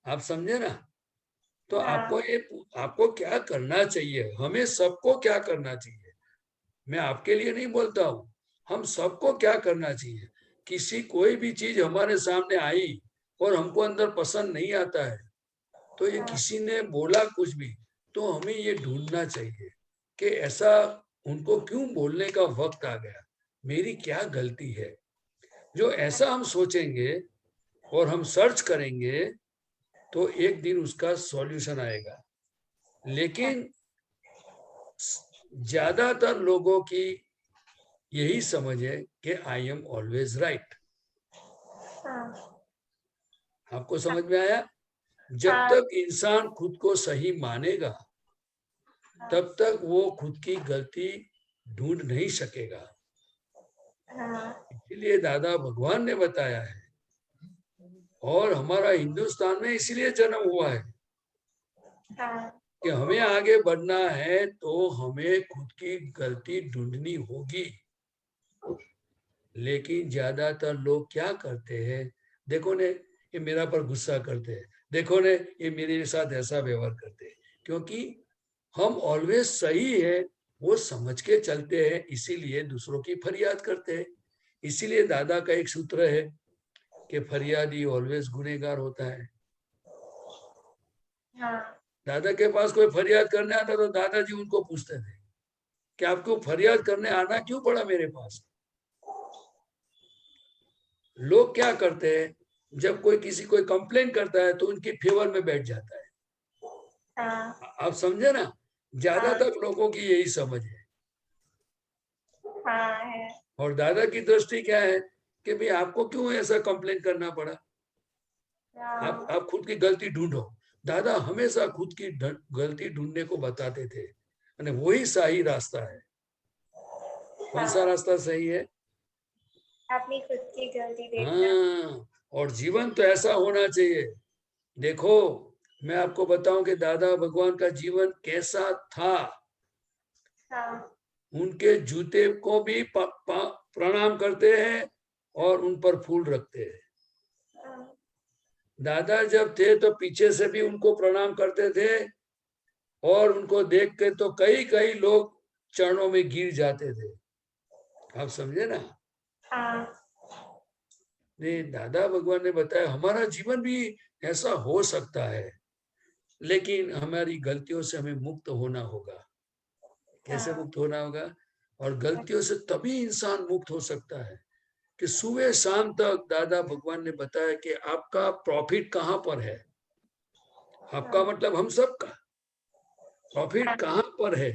आप समझे ना. तो आपको क्या करना चाहिए, हमें सबको क्या करना चाहिए, मैं आपके लिए नहीं बोलता हूँ, हम सबको क्या करना चाहिए. किसी कोई भी चीज हमारे सामने आई और हमको अंदर पसंद नहीं आता है, तो ये किसी ने बोला कुछ भी, तो हमें ये ढूंढना चाहिए कि ऐसा उनको क्यों बोलने का वक्त आ गया, मेरी क्या गलती है. जो ऐसा हम सोचेंगे और हम सर्च करेंगे तो एक दिन उसका सॉल्यूशन आएगा. लेकिन ज्यादातर लोगों की यही समझ है कि आई एम ऑलवेज राइट. आपको समझ में आया? जब तक इंसान खुद को सही मानेगा तब तक वो खुद की गलती ढूंढ नहीं सकेगा. इसलिए दादा भगवान ने बताया है, और हमारा हिंदुस्तान में इसलिए जन्म हुआ है कि हमें आगे बढ़ना है तो हमें खुद की गलती ढूंढनी होगी. लेकिन ज्यादातर लोग क्या करते हैं, देखो ने ये मेरा पर गुस्सा करते हैं, देखो ने ये मेरे साथ ऐसा व्यवहार करते हैं। क्योंकि हम ऑलवेज सही है वो समझ के चलते हैं, इसीलिए दूसरों की फरियाद करते हैं। इसीलिए दादा का एक सूत्र है कि फरियादी ऑलवेज गुनहगार होता है। हाँ दादा के पास कोई फरियाद करने आता तो दादाजी उनको पूछते थे कि आपको फरियाद करने आना क्यों पड़ा मेरे पास। लोग क्या करते हैं, जब कोई किसी कोई कंप्लेन करता है तो उनके फेवर में बैठ जाता है। हाँ आप समझे ना, ज्यादातर लोगों की यही समझ है। हाँ है। और दादा की दृष्टि क्या है कि भाई आपको क्यों ऐसा कंप्लेन करना पड़ा, आप खुद की गलती ढूंढो। दादा हमेशा खुद की गलती ढूंढने को बताते थे, और वही सही रास्ता है। कौन सा रास्ता सही है? अपनी खुद की गलती देखना। हाँ, और जीवन तो ऐसा होना चाहिए। देखो मैं आपको बताऊं कि दादा भगवान का जीवन कैसा था। हाँ उनके जूते को भी प्रणाम करते हैं और उन पर फूल रखते हैं। दादा जब थे तो पीछे से भी उनको प्रणाम करते थे, और उनको देख के तो कई कई लोग चरणों में गिर जाते थे। आप समझे ना। हाँ नहीं, दादा भगवान ने बताया हमारा जीवन भी ऐसा हो सकता है, लेकिन हमारी गलतियों से हमें मुक्त होना होगा। कैसे मुक्त होना होगा? और गलतियों से तभी इंसान मुक्त हो सकता है कि सुबह शाम तक दादा भगवान ने बताया कि आपका प्रॉफिट कहाँ पर है। आपका मतलब हम सबका प्रॉफिट कहाँ पर है।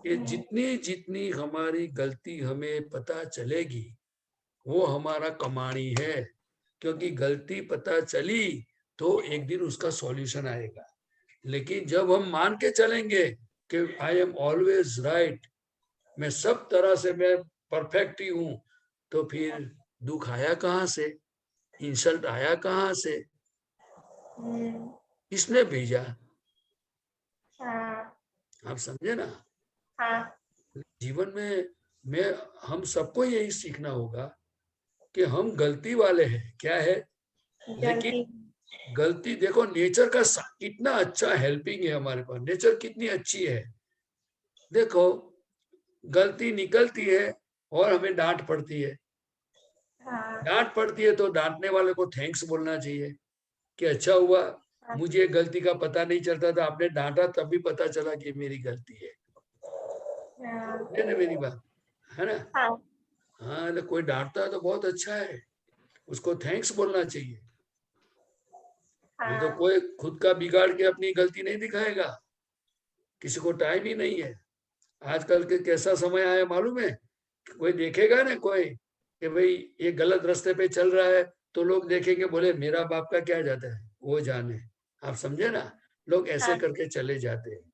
कि जितनी जितनी हमारी गलती हमें पता चलेगी वो हमारा कमानी है। क्योंकि गलती पता चली तो एक दिन उसका सॉल्यूशन आएगा। लेकिन जब हम मान के चलेंगे कि आई एम ऑलवेज राइट, मैं सब तरह से मैं परफेक्ट ही हूं, तो फिर दुख आया कहाँ से, इंसल्ट आया कहाँ से, किसने भेजा? हाँ आप समझे ना। हाँ जीवन में मैं हम सबको यही सीखना होगा कि हम गलती वाले हैं, क्या है, लेकिन गलती। गलती देखो नेचर का कितना अच्छा हेल्पिंग है हमारे पास। नेचर कितनी अच्छी है। देखो गलती निकलती है और हमें डांट पड़ती है। हाँ डांट पड़ती है तो डांटने वाले को थैंक्स बोलना चाहिए कि अच्छा हुआ मुझे गलती का पता नहीं चलता था, आपने डांटा तब भी पता चला कि मेरी गलती है। समझे ना मेरी बात, है ना। हाँ हाँ, तो कोई डांटता है तो बहुत अच्छा है, उसको थैंक्स बोलना चाहिए। नहीं तो कोई खुद का बिगाड़ के अपनी गलती नहीं दिखाएगा, किसी को टाइम ही नहीं है। आजकल के कैसा समय आया मालूम है, कोई देखेगा ना कोई कि भाई ये गलत रास्ते पे चल रहा है तो लोग देखेंगे, बोले मेरा बाप का क्या जाता है, वो जाने। आप समझे ना, लोग ऐसे करके चले जाते हैं।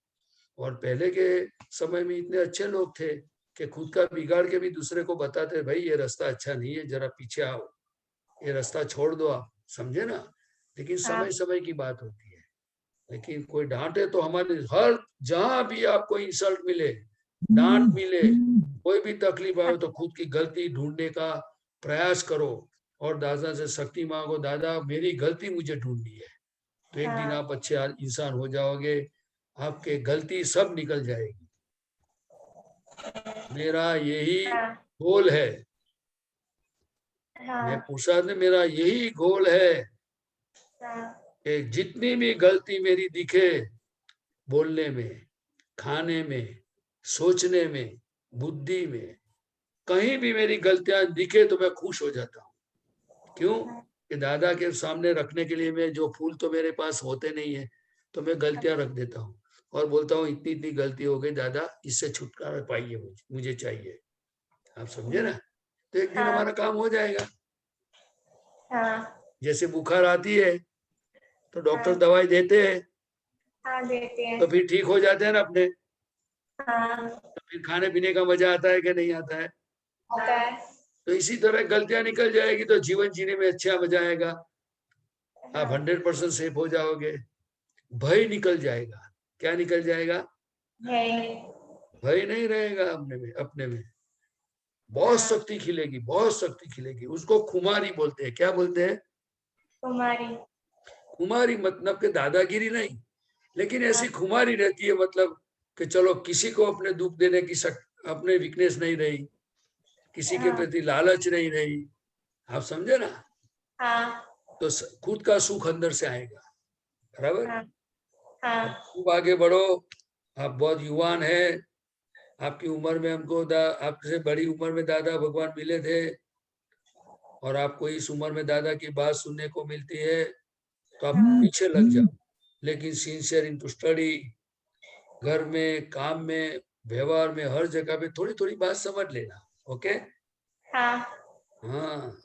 और पहले के समय में इतने अच्छे लोग थे कि खुद का बिगाड़ के भी दूसरे को बताते भाई ये रास्ता अच्छा नहीं है, जरा पीछे आओ, ये रास्ता छोड़ दो आप। समझे ना। लेकिन समय समय की बात होती है। लेकिन कोई डांटे तो हमारे हर जहां भी आपको इंसल्ट मिले, डांट मिले, कोई भी तकलीफ आए तो खुद की गलती ढूंढने का प्रयास करो और दादा से शक्ति मांगो, दादा मेरी गलती मुझे ढूंढनी है। तो एक दिन आप अच्छे इंसान हो जाओगे, आपके गलती सब निकल जाएगी। मेरा यही गोल है। मैं पूछा था, मेरा यही गोल है कि जितनी भी गलती मेरी दिखे, बोलने में, खाने में, सोचने में, बुद्धि में, कहीं भी मेरी गलतियां दिखे तो मैं खुश हो जाता हूँ। क्यों? कि दादा के सामने रखने के लिए मैं जो फूल तो मेरे पास होते नहीं है, तो मैं गलतियां रख देता हूँ और बोलता हूँ इतनी इतनी गलती हो गई दादा, इससे छुटकारा पाइए, मुझे चाहिए। आप समझे ना। तो एक दिन हमारा काम हो जाएगा। जैसे बुखार आती है तो डॉक्टर दवाई देते हैं, देते हैं। तो फिर ठीक हो जाते हैं ना अपने। हाँ तो फिर खाने पीने का मजा आता है कि नहीं आता है? आता है। तो इसी तरह गलतियां निकल जाएगी तो जीवन जीने में अच्छा मजा आएगा। आप 100% सेफ हो जाओगे। भय निकल जाएगा। क्या निकल जाएगा? भय नहीं रहेगा अपने में। बहुत हाँ। शक्ति खिलेगी, बहुत शक्ति खिलेगी। उसको खुमारी बोलते हैं। क्या बोलते हैं? कुमारी। खुमारी मतलब के दादागिरी नहीं, लेकिन ऐसी हाँ। खुमारी रहती है, मतलब कि चलो किसी को अपने दुख देने की अपने वीकनेस नहीं रही, किसी के हाँ। प्रति लालच नहीं रही। आप समझे ना? हाँ। तो खुद का सुख अंदर से आएगा। बराबर? हाँ। हाँ। खूब आगे बढ़ो। आप बहुत युवान है, आपकी उम्र में हमको आपसे बड़ी उम्र में दादा भगवान मिले थे, और आपको इस उम्र में दादा की बात सुनने को मिलती है, तो आप पीछे लग जाओ। लेकिन सिंसियर इन टू स्टडी, घर में, काम में, व्यवहार में, हर जगह पे थोड़ी थोड़ी बात समझ लेना। ओके? हाँ। हाँ,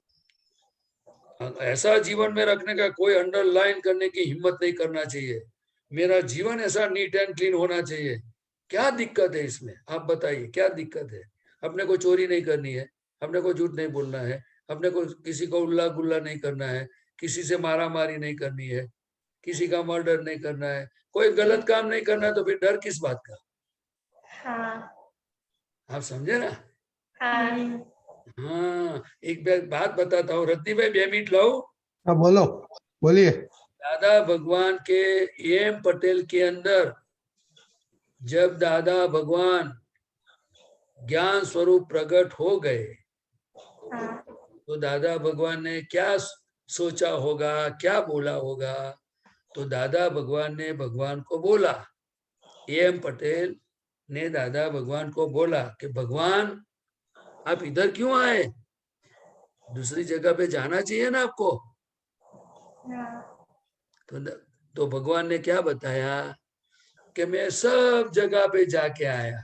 ऐसा जीवन में रखने का, कोई अंडरलाइन करने की हिम्मत नहीं करना चाहिए। मेरा जीवन ऐसा नीट एंड क्लीन होना चाहिए। क्या दिक्कत है इसमें? आप बताइए, क्या दिक्कत है? अपने को चोरी नहीं करनी है, अपने को झूठ नहीं बोलना है, अपने को किसी को उल्ला गुल्ला नहीं करना है, किसी से मारा मारी नहीं करनी है, किसी का मर्डर नहीं करना है, कोई गलत काम नहीं करना है, तो फिर डर किस बात का? हाँ। आप समझे ना? हाँ। हाँ, एक बात बताता हूँ, रत्ती भाई 2 मिनट लो। हाँ बोलो, बोलिए। दादा भगवान के एम पटेल के अंदर जब दादा भगवान ज्ञान स्वरूप प्रकट हो गए, हाँ। तो दादा भगवान ने क्या सोचा होगा, क्या बोला होगा? तो दादा भगवान ने भगवान को बोला, एम पटेल ने दादा भगवान को बोला कि भगवान आप इधर क्यों आए? दूसरी जगह पे जाना चाहिए ना आपको। हाँ। तो भगवान ने क्या बताया कि मैं सब जगह पे जाके आया,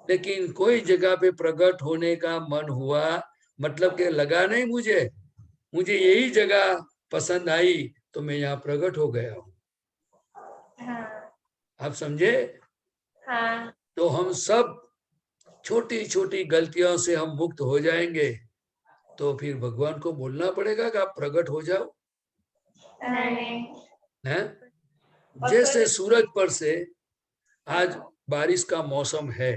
लेकिन कोई जगह पे प्रकट होने का मन हुआ, मतलब कि लगा नहीं मुझे यही जगह पसंद आई, तो मैं यहाँ प्रकट हो गया हूँ। हाँ। आप समझे? हाँ। तो हम सब छोटी छोटी गलतियों से हम मुक्त हो जाएंगे, तो फिर भगवान को बोलना पड़ेगा कि आप प्रकट हो जाओ। नहीं। हैं? जैसे सूरज पर से, आज बारिश का मौसम है,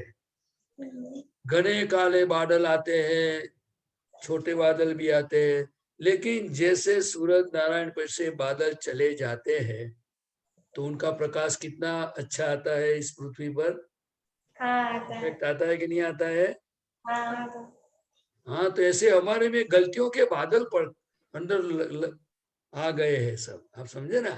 घने काले बादल आते हैं, छोटे बादल भी आते हैं, लेकिन जैसे सूरज नारायण पर से बादल चले जाते हैं, तो उनका प्रकाश कितना अच्छा आता है इस पृथ्वी पर। हाँ, आता है। इफेक्ट आता है कि नहीं आता है? हाँ। हाँ, तो ऐसे हमारे में गलतियों के बादल पर अंदर आ गए हैं सब। आप समझे ना?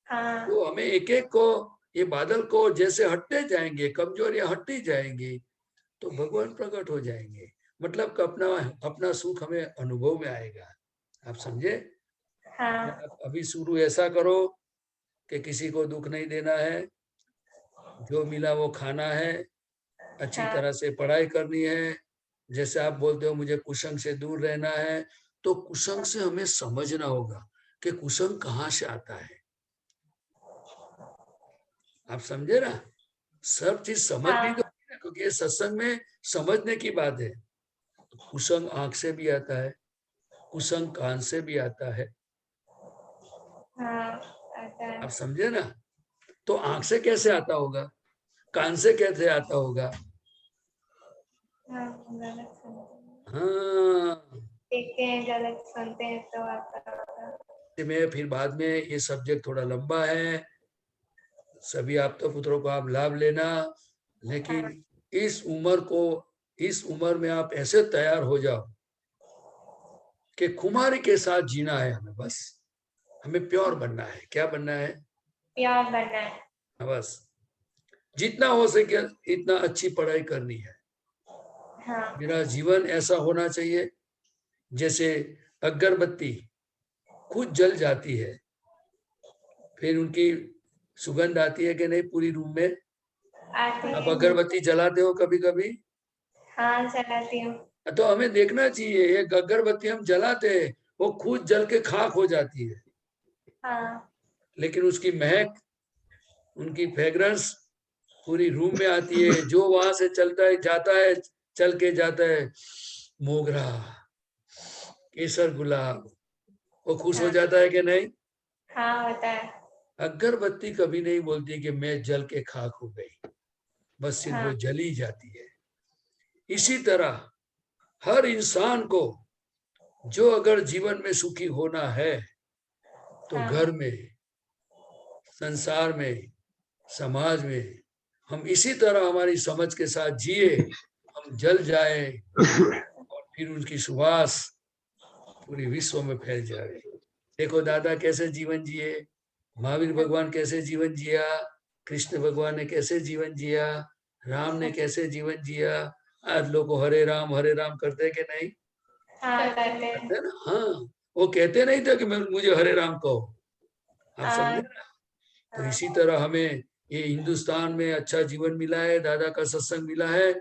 हाँ। तो हमें एक एक को, ये बादल को जैसे हटते जाएंगे, कमजोरियां हटती जाएंगी, तो भगवान प्रकट हो जाएंगे। मतलब कि अपना अपना सुख हमें अनुभव में आएगा। आप समझे? हाँ। अभी शुरू ऐसा करो कि किसी को दुख नहीं देना है, जो मिला वो खाना है, अच्छी हाँ। तरह से पढ़ाई करनी है। जैसे आप बोलते हो मुझे कुसंग से दूर रहना है, तो कुसंग से हमें समझना होगा कि कुसंग कहाँ से आता है। आप समझे ना? सब चीज समझ भी तो, क्योंकि ये सत्संग में समझने की बात है। कुसंग आंख से भी आता है, कुसंग कान से भी आता है। हाँ, आता है। आप समझे ना? तो आंख से कैसे आता होगा, कान से कैसे आता होगा? हाँ, गलत सुनते हैं। हाँ, देखते हैं, गलत सुनते हैं तो आता होगा। में फिर बाद में, ये सब्जेक्ट थोड़ा लंबा है, सभी आपका पुत्रों को आप लाभ लेना, लेकिन इस उम्र में आप ऐसे तैयार हो जाओ कि खुमारी के साथ जीना है हमें। बस हमें प्योर बनना है। क्या बनना है? प्यार बनना है। बस जितना हो सके इतना अच्छी पढ़ाई करनी है। हाँ। मेरा जीवन ऐसा होना चाहिए जैसे अगरबत्ती खुद जल जाती है, फिर उनकी सुगंध आती है कि नहीं पूरी रूम में? आती आप है। अगरबत्ती जलाते हो कभी कभी? हाँ, चलाती हूँ। तो हमें देखना चाहिए, एक अगरबत्ती हम जलाते हैं, वो खुद जल के खाक हो जाती है, हाँ। लेकिन उसकी महक, उनकी फ्रेग्रेंस पूरी रूम में आती है। जो वहां से चलता है जाता है, चल के जाता है, मोगरा, केसर, गुलाब, वो खुश हो जाता है कि नहीं? हाँ, होता है। अगरबत्ती कभी नहीं बोलती कि मैं जल के खाक हो गई, बस सिर्फ वो हाँ। जली जाती है। इसी तरह हर इंसान को जो अगर जीवन में सुखी होना है तो हाँ। घर में, संसार में, समाज में हम इसी तरह हमारी समझ के साथ जिए, हम जल जाए और फिर उनकी सुवास पूरी विश्व में फैल जाए। देखो दादा कैसे जीवन जिए, महावीर भगवान कैसे जीवन जिया, कृष्ण भगवान ने कैसे जीवन जिया, राम ने कैसे जीवन जिया। आज लोग हरे राम करते कि नहीं? हाँ करते हैं। करते ना? हाँ, वो कहते नहीं थे कि मुझे हरे राम कहो, आप समझे ना? तो इसी तरह हमें ये हिंदुस्तान में अच्छा जीवन मिला है, दादा का सत्संग मिला है,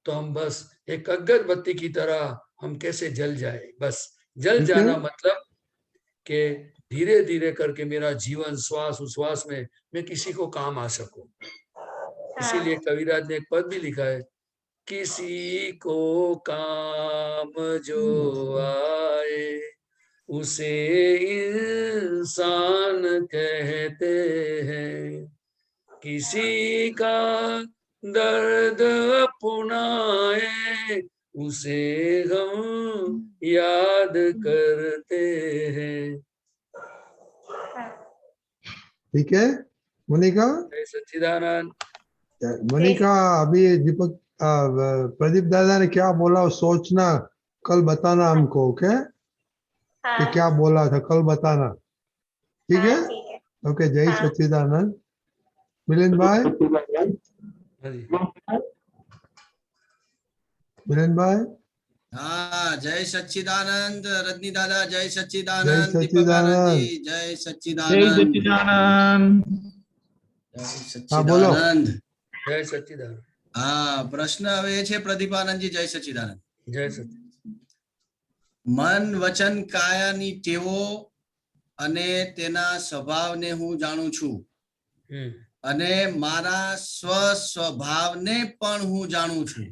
तो हम बस एक अगरबत्ती की तरह हम कैसे जल जाए, बस जल ठीक है। जाना मतलब कि धीरे धीरे करके मेरा जीवन श्वास उश्वास में मैं किसी को काम आ सकूं। इसीलिए कविराज ने एक पद भी लिखा है, किसी को काम जो आए उसे इंसान कहते हैं, किसी का दर्द अपनाए उसे हम याद करते हैं। ठीक है मोनिका। जय सच्चिदानंद। मोनिका अभी दीपक प्रदीप दादा ने क्या बोला सोचना, कल बताना हमको, ओके? कि क्या बोला था कल बताना, ठीक है? ठीक है। ओके, जय सच्चिदानंद। मिलिंद भाई, मिलिंद भाई। हाँ, जय सच्चिदानंद रजनी दादा, जय जय सच्चिदानंद दीपक आनंद जी, सच्चिदानंद। जय जय सच्चिदानंद, सच्चिदानंद। जय हाँ बोलो। सच्चिदानंद। जय सच्चिदानंद। हाँ, प्रश्न હવે છે પ્રદીપાનંદજી, જય સચ્ચિદાનંદ। जय सच्चिदानंद। મન વચન કાયાની ટેવો અને તેના સ્વભાવને હું જાણું છું અને મારા સ્વસ્વભાવને પણ હું જાણું છું।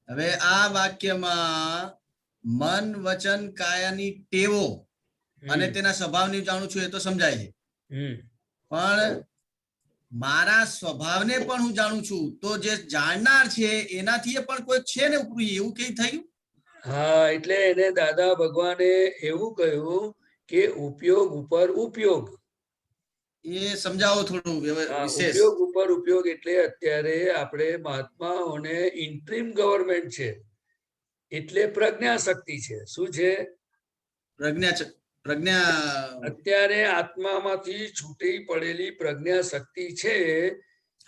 હવે આ વાક્યમાં મન વચન કાયાની ટેવો અને તેના સ્વભાવને જાણું છું એ તો સમજાય છે, પણ મારા સ્વભાવને પણ હું જાણું છું, તો જે જાણનાર છે એનાથી પણ કોઈ છે ને ઉપરી, એવું કઈ થયું? હા, એટલે એને દાદા ભગવાને એવું કહ્યું કે ઉપયોગ ઉપર ઉપયોગ, એ સમજાવો થોડું વિશેષ। ઉપયોગ ઉપર ઉપયોગ એટલે અત્યારે આપણે મહાત્માઓને ઇન્ટ્રીમ ગવર્મેન્ટ છે એટલે પ્રજ્ઞા શક્તિ છે। શું છે? પ્રજ્ઞા અત્યારે આત્મામાંથી છૂટી પડેલી પ્રજ્ઞા શક્તિ છે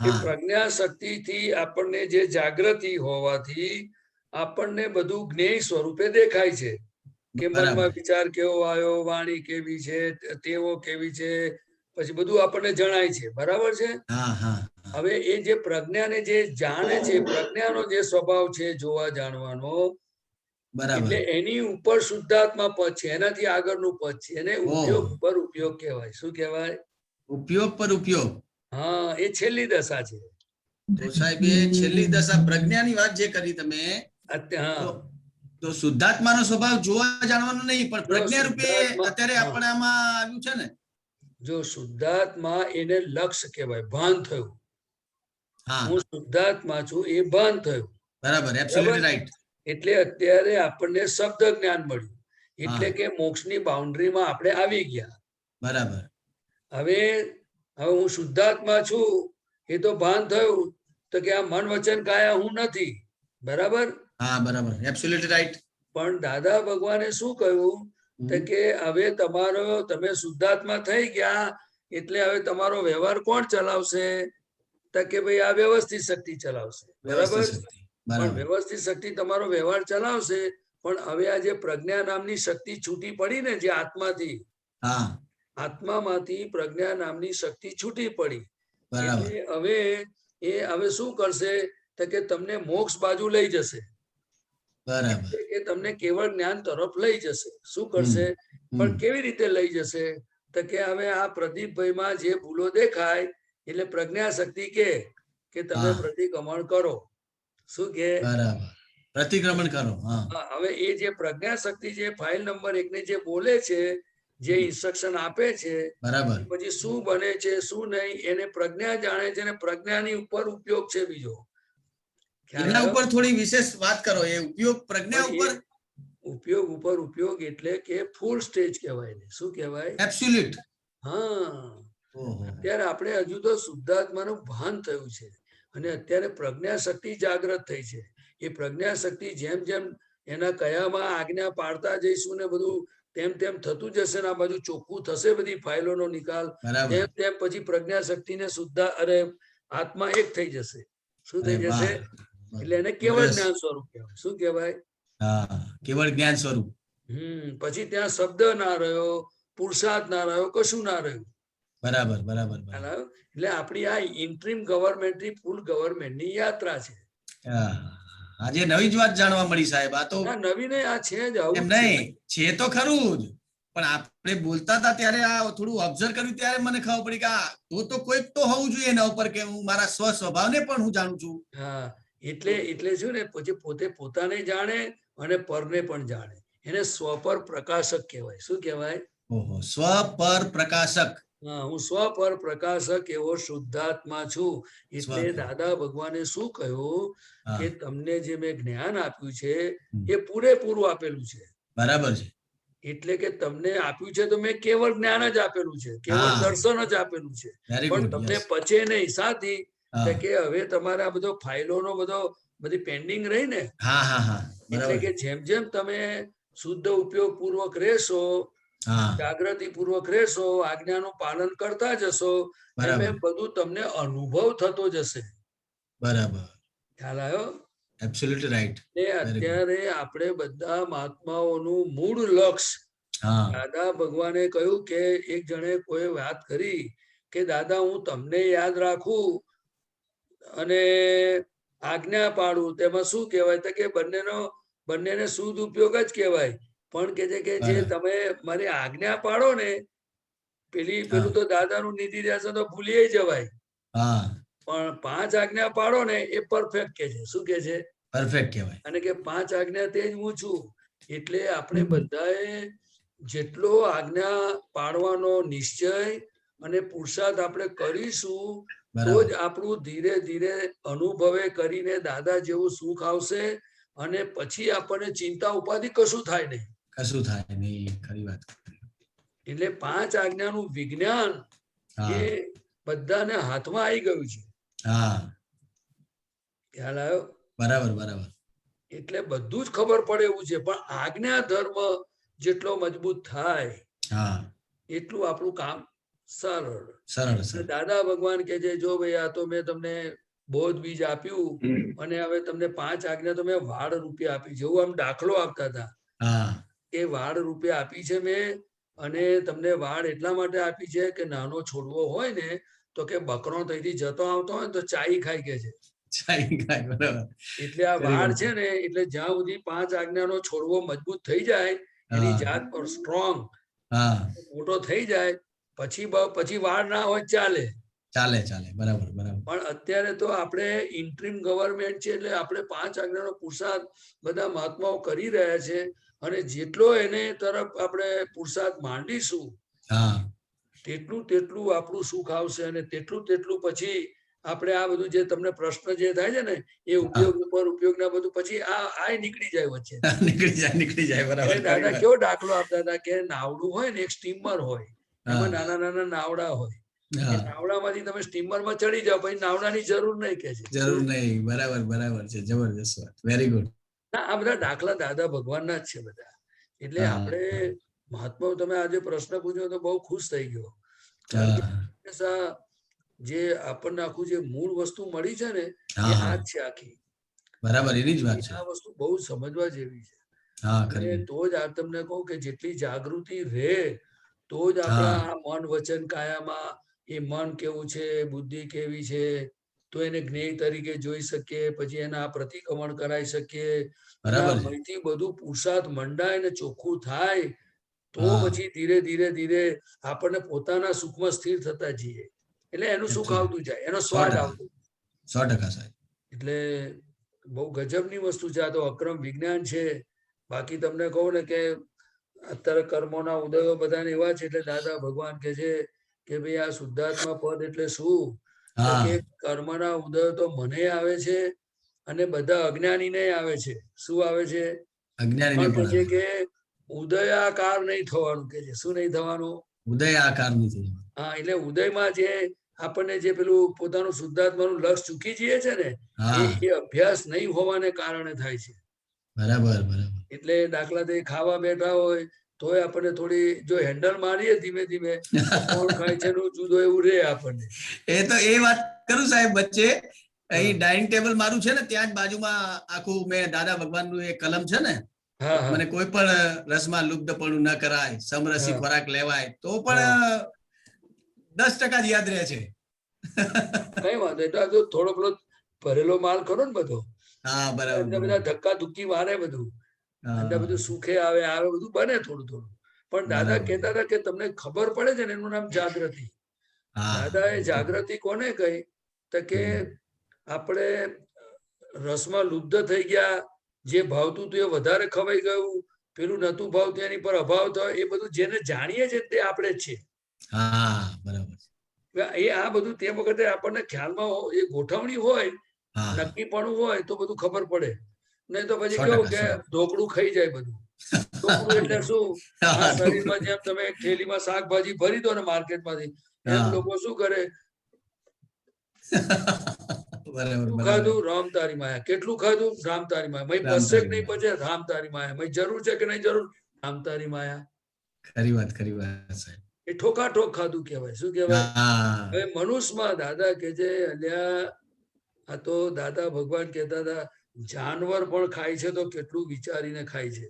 કે પ્રજ્ઞા શક્તિથી આપણને જે જાગૃતિ હોવાથી આપણને બધું જ્ઞેય સ્વરૂપે દેખાય છે કે મનમાં વિચાર કેવો આવ્યો, વાણી કેવી છે, તેવો કેવી છે, પછી બધું આપણને જણાય છે, બરાબર છે? હવે એ જે પ્રજ્ઞાને જે જાણે છે, પ્રજ્ઞાનો જે સ્વભાવ છે જોવા જાણવાનો, એટલે એની ઉપર શુદ્ધાત્મા પદ છે, એનાથી આગળનું પદ છે, એને ઉપયોગ પર ઉપયોગ કહેવાય। શું કહેવાય? ઉપયોગ પર ઉપયોગ। હા, એ છેલ્લી દશા છે। તો સાહેબ એ છેલ્લી દશા પ્રજ્ઞાની વાત જે કરી તમે, તો શુદ્ધાત્માનો સ્વભાવ જોવા જાણવાનો નહીં, પણ પ્રજ્ઞા રૂપે અત્યારે આપણે આમાં આવ્યું છે ને। જો શુદ્ધાત્મા એને લક્ષ્ય કહેવાય, ભાન થયું, હું શુદ્ધાત્મા છું એ ભાન થયું, બરાબર, એબ્સોલ્યુટલી રાઈટ। એટલે અત્યારે આપણને શબ્દ જ્ઞાન મળ્યું, એટલે કે મોક્ષની બાઉન્ડ્રીમાં આપણે આવી ગયા, બરાબર। હવે હું શુદ્ધાત્મા છું એ તો ભાન થયું, તો કે આ મન વચન કાયા હું નથી, બરાબર? હા, બરાબર, એબ્સોલ્યુટલી રાઈટ। પણ દાદા ભગવાને શું કહ્યું કે હવે તમારો તમે શુદ્ધાત્મા થઈ ગયા એટલે હવે તમારો વ્યવહાર કોણ ચલાવશે? તો કે ભાઈ આ વ્યવસ્થિત શક્તિ ચલાવશે, બરાબર? પણ વ્યવસ્થિત શક્તિ તમારો વ્યવહાર ચલાવશે, પણ હવે આ જે પ્રજ્ઞા નામની શક્તિ છૂટી પડી ને, જે આત્માથી, આત્મામાંથી પ્રજ્ઞા નામની શક્તિ છૂટી પડી, એટલે હવે શું કરશે? તો કે તમને મોક્ષ બાજુ લઈ જશે, કે તમને કેવળ જ્ઞાન તરફ લઈ જશે। શું કરશે? પણ કેવી રીતે લઈ જશે? તો કે હવે આ પ્રદીપભાઈમાં જે ભૂલો દેખાય એટલે પ્રજ્ઞા શક્તિ કે તમે પ્રતિક્રમણ કરો। શું કે? પ્રતિક્રમણ કરો। હવે એ જે પ્રજ્ઞા શક્તિ જે ફાઇલ નંબર 1 ને જે બોલે છે, જે ઇન્સ્ટ્રક્શન આપે છે, પછી શું બને છે શું નહીં એને પ્રજ્ઞા જાણે છે, અને પ્રજ્ઞાની ઉપર ઉપયોગ છે બીજો, એના ઉપર થોડી વિશેષ વાત કરો. એ ઉપયોગ પ્રજ્ઞા ઉપર, ઉપયોગ ઉપર ઉપયોગ એટલે કે ફૂલ સ્ટેજ કહેવાય ને. શું કહેવાય? એબ્સોલ્યુટ. હા, અત્યારે આપણે હજુ તો શુદ્ધાત્માનું ભાન થયું છે અને અત્યારે પ્રજ્ઞા શક્તિ જાગૃત થઈ છે. એ પ્રજ્ઞા શક્તિ જેમ જેમ એના કયામાં આજ્ઞા પાડતા જઈશું ને બધું તેમ તેમ થતું જશે ને આ બાજુ ચોખ્ખું થશે બધી ફાઇલોનો નિકાલ, તેમ તેમ પછી પ્રજ્ઞા શક્તિને શુદ્ધ અરે આત્મા એક થઈ જશે. શું થઈ જશે? એટલે એને કેવળ જ્ઞાન સ્વરૂપ કહેવાય. શું કહેવાય? હા, કેવળ જ્ઞાન સ્વરૂપ. પછી ત્યાં શબ્દ ના રહ્યો, પુરુષાર્થ ના રહ્યો, કશું ના રહ્યું. બરાબર બરાબર. એટલે આપણી આ ઇન્ટ્રીમ ગવર્મેન્ટ ની ફૂલ ગવર્મેન્ટ ની યાત્રા છે. આજે નવી જ વાત જાણવા મળી સાહેબ. આ તો નવી નહીં, આ છે જ. આવું નહીં છે તો ખરું જ, પણ આપણે બોલતા હતા ત્યારે આ થોડું ઓબ્ઝર્વ કર્યું ત્યારે મને ખબર પડી કે તો કોઈક તો હોવું જોઈએ એના ઉપર કે હું મારા સ્વભાવને પણ હું જાણું છું. હા, એટલે શું ને પછી પોતે પોતાને જાણે અને પરને પણ જાણે. એને સ્વપર પ્રકાશક કહેવાય. શું કહેવાય? સ્વપર પ્રકાશક. હા, હું સ્વપર પ્રકાશક એવો શુદ્ધાત્મા છું. એટલે દાદા ભગવાને શું કહ્યું કે તમને જે મેં જ્ઞાન આપ્યું છે એ પૂરેપૂરું આપેલું છે. બરાબર છે. એટલે કે તમને આપ્યું છે તો મેં કેવળ જ્ઞાન જ આપેલું છે, કેવળ દર્શન જ આપેલું છે, પણ તમને પચે નહીં. સાથી કે હવે તમારે આ બધો ફાઇલોનો બધી પેન્ડિંગ રહી ને, એટલે કે જેમ જેમ તમે શુદ્ધ ઉપયોગ પૂર્વક રહેશો, જાગૃતિ પૂર્વક રહેશો, આજ્ઞાનું પાલન કરતા જશો, એમ બધું તમને અનુભવ થતો જશે. બરાબર, ખ્યાલ આવ્યો? Absolutely right. અત્યારે આપણે બધા મહાત્માઓનું મૂળ લક્ષ્ય, દાદા ભગવાને કહ્યું કે એક જણે કોઈ વાત કરી કે દાદા હું તમને યાદ રાખું અને આજ્ઞા પાડું, તેમાં શું કહેવાય? તો કે બંનેને શુદ્ધ ઉપયોગ જ કહેવાય. પણ કે છે કે જે તમે મારી આજ્ઞા પાડો ને, પેલું તો દાદાનું નિધિ ધ્યાન તો ભૂલી જવાય, પણ 5 આજ્ઞા પાડો ને એ પરફેક્ટ કે છે. શું કે છે? પરફેક્ટ કહેવાય. અને કે 5 આજ્ઞા તે જ હું છું. એટલે આપણે બધાએ જેટલો આજ્ઞા પાડવાનો નિશ્ચય અને પુરુષાર્થ આપણે કરીશું તો જ આપણું ધીરે ધીરે અનુભવે કરીને દાદા જેવું સુખ આવશે અને પછી આપણને ચિંતા ઉપાધિ કશું થાય નહીં. કશું થાય નહીં. ખરી વાત. એટલે 5 આજ્ઞાનું વિજ્ઞાન એ બધાને હાથમાં આવી ગયું છે. ખ્યાલ આવ્યો? બરાબર બરાબર. એટલે બધું જ ખબર પડે એવું છે, પણ આજ્ઞા ધર્મ જેટલો મજબૂત થાય એટલું આપણું કામ સરળ. દાદા ભગવાન કે છે જો ભાઈ આ તો મેં તમને બોધ બીજ આપ્યું અને હવે તમને 5 આજ્ઞા તો મેં વાડ રૂપે આપી. જેવું આમ દાખલો આપતા હતા એ વાડ રૂપે આપી છે મેં, અને તમને વાડ એટલા માટે આપી છે કે નાનો છોડવો હોય ને તો કે બકરો ત્યાંથી જતો આવતો હોય ને તો ચાઈ ખાઈ કે છે. એટલે આ વાડ છે ને, એટલે જ્યાં સુધી 5 આજ્ઞાનો છોડવો મજબૂત થઈ જાય, એની જાત પર સ્ટ્રોંગ મોટો થઈ જાય, પછી વાડ ના હોય ચાલે. બરાબર બરાબર. પણ અત્યારે તો આપણે ઇન્ટ્રીમ ગવર્મેન્ટ છે, એટલે આપણે 5 આજ્ઞાનો પુરુષાર્થ બધા મહાત્માઓ કરી રહ્યા છે, અને જેટલો એને તરફ આપણે પુરુષાર્થ માંડીશું તેટલું આપણું સુખ આવશે, અને તેટલું પછી આપણે આ બધું જે તમને પ્રશ્ન જે થાય છે ને એ ઉપયોગ ઉપર ઉપયોગના બધું પછી આ નીકળી જાય વચ્ચે. નીકળી જાય. બરાબર. દાદા કેવો દાખલો આપતા હતા કે નાવડું હોય ને, એક સ્ટીમર હોય, એમાં નાના નાના નાવડા હોય. નાવડામાંથી તમે સ્ટીમરમાં ચડી જાઓ, પછી નાવડાની જરૂર નહીં કે છે. જરૂર નહીં. બરાબર બરાબર છે. જબરદસ્ત વાત. Very good. આ બધા દાખલા દાદા ભગવાનના જ છે બધા. એટલે આપણે મહાત્મા, તમે આજે પ્રશ્ન પૂછ્યો તો બહુ ખુશ થઈ ગયો. જે આપણને આખું જે મૂળ વસ્તુ મળી છે ને એ આ જ છે આખી. બરાબર, એની જ વાત છે. આ વસ્તુ બહુ સમજવા જેવી છે. તો જ આ તમને કહું કે જેટલી જાગૃતિ રહે તો જ આપણા મન વચન કાયામાં એ મન કેવું છે, બુદ્ધિ કેવી છે, તો એને જ્ઞેય તરીકે જોઈ શકીએ, પછી એના પ્રતિક્રમણ કરાવી શકીએ. અહીંથી બધું પુરુષાર્થ મંડાય ને ચોખ્ખું થાય તો પછી ધીરે ધીરે ધીરે આપણને પોતાના સુખમાં સ્થિર થતા જઈએ. એટલે એનું સુખ આવતું જાય, એનો સ્વાદ આવતો. 100% સાહેબ. એટલે બહુ ગજબની વસ્તુ છે. આ તો અક્રમ વિજ્ઞાન છે. બાકી તમને કહું ને કે અત્યારે કર્મોના ઉદયો બધાને એવા છે, એટલે દાદા ભગવાન કે છે કે ભાઈ આ શુદ્ધાત્મા પદ એટલે શું? કે કર્મના ઉદયો તો મને આવે છે અને બધા અજ્ઞાનીને આવે છે. શું આવે છે? અજ્ઞાનીને પણ પણ કે આવે. ઉદયાકાર નહીં થવાનું કે છે. શું નહીં થવાનું? ઉદયાકાર નથી. હા, એટલે ઉદયમાં જે આપણને જે પેલું પોતાનું શુદ્ધાત્માનું લક્ષ ચૂકી જઈએ છે ને, હા એ અભ્યાસ નહીં હોવાને કારણે થાય છે. બરાબર બરાબર. એટલે દાખલા તરીકે ખાવા બેઠા હોય તોય આપણને થોડી જો હેન્ડલ મારીએ ધીમે ધીમે તો કોણ ખાય છે નું જુદો એવું રે આપણને. એ તો એ વાત કરું સાહેબ વચ્ચે હા. અહીં ડાઇનિંગ ટેબલ મારું છે ને, ત્યાં જ બાજુમાં આખું મેં દાદા ભગવાનનું એક કલમ છે ને, હા હા મને કોઈ પણ રસમાં લુપ્તપણું ન કરાય, સમરસી હા. ખોરાક લેવાય, તો પણ 10% જ યાદ રહે છે. કઈ વાંધો એટલે આ તો થોડો પેલો ભરેલો માલ ખરો ને બધો, હા બરાબર અંદર બધા બરાબર. ધક્કા ધુક્કી મારે બધું, અંદર હા, બધું સુખે આવે આવે બધું બને થોડું થોડું. પણ દાદા બરાબર. કહેતા હતા કે તમને ખબર પડે છે ને એનું નામ જાગૃતિ. હા દાદા એ જાગૃતિ કોને કહી? તો કે આપણે રસમાં લુબ્ધ થઈ ગયા, જે ભાવતું હતું એ વધારે ખવાઈ ગયું, પેલું નતું ભાવતું એની પર અભાવ થયો, એ બધું જેને જાણીએ છે તે આપણે જ છે. હા બરાબર. એ આ બધું તે વખતે આપણને ખ્યાલમાં એ ગોઠવણી હોય, હા નક્કીપણું હોય તો બધું ખબર પડે. નહીં તો પછી 100%, કેવું કે 100%. ઢોકળું ખાઈ જાય બધું. ઢોકળું એટલે શું? આ હા, શરીરમાં જેમ તમે એક થેલીમાં શાકભાજી ભરી દો ને માર્કેટમાંથી, એમ હા. લોકો શું કરે? બરાબર કેટલું બરાબર. ખાધું? રામ તારી માયા. કેટલું ખાધું? રામ તારી માયા. મય રામ પચશે કે તારી નહીં પચે? રામ તારી માયા. મય જરૂર છે કે નહીં જરૂર? રામ તારી માયા. ખરી વાત સાહેબ. એ ઠોકાઠોક ખાધું કહેવાય. શું કહેવાય? હા હવે મનુષ્યમાં દાદા કે છે અલ્યા, આ તો દાદા ભગવાન કહેતા હતા જાનવર પણ ખાય છે તો કેટલું વિચારીને ખાય છે.